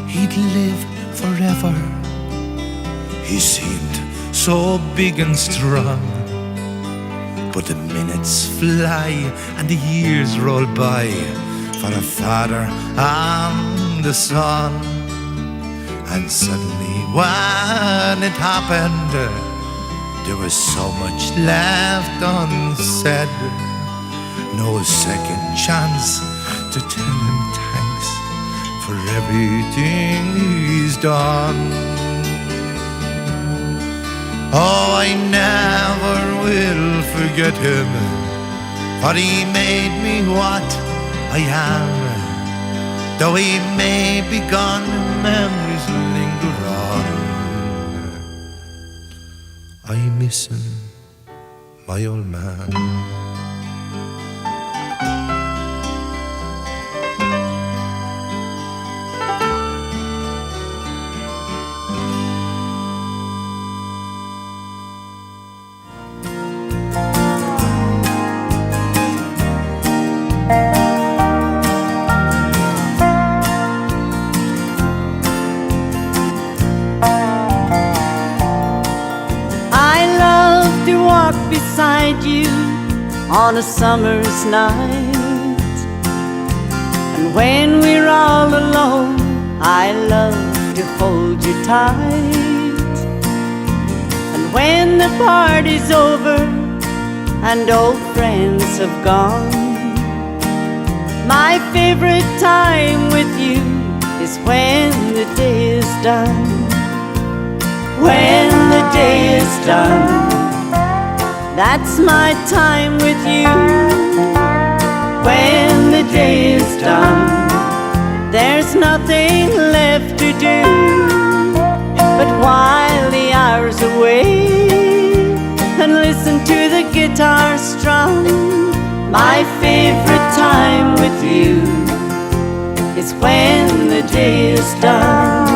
He'd live forever. He seemed so big and strong, but the minutes fly and the years roll by for a father and a son. And suddenly when it happened, there was so much left unsaid. No second chance to tell him thanks for everything he's done. Oh, I never will forget him, for he made me what I am. Though he may be gone, memories linger on. listen, my old man. Beside you on a summer's night, and when we're all alone, I love to hold you tight. And when the party's over and old friends have gone, my favorite time with you is when the day is done. When the day is done, that's my time with you. When the day is done, there's nothing left to do. But while the hours away and listen to the guitar strum, my favorite time with you is when the day is done.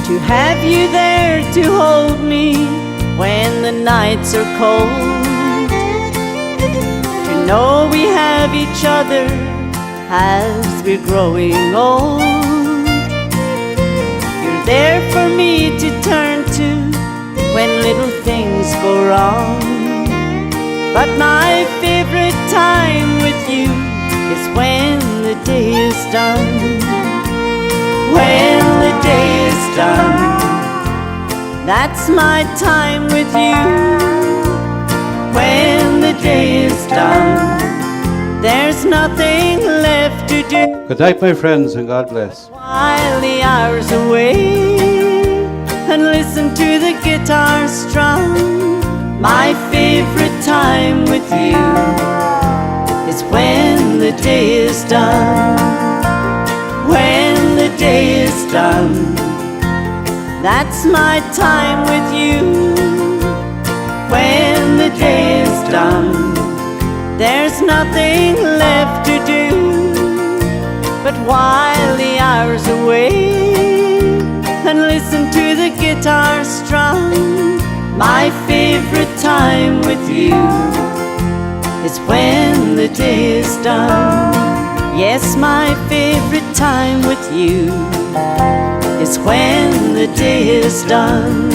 To have you there to hold me when the nights are cold, to know we have each other as we're growing old. You're there for me to turn to when little things go wrong. But my favorite time with you is when the day is done. When the day is done, that's my time with you. When the day is done, there's nothing left to do. Good night, my friends, and God bless. While the hours away and listen to the guitar strum, my favorite time with you is when the day is done. When the day is done, that's my time with you. When the day is done, there's nothing left to do. But while the hours away and listen to the guitar strum, my favorite time with you is when the day is done. Yes, my favorite time with you is when the day is done.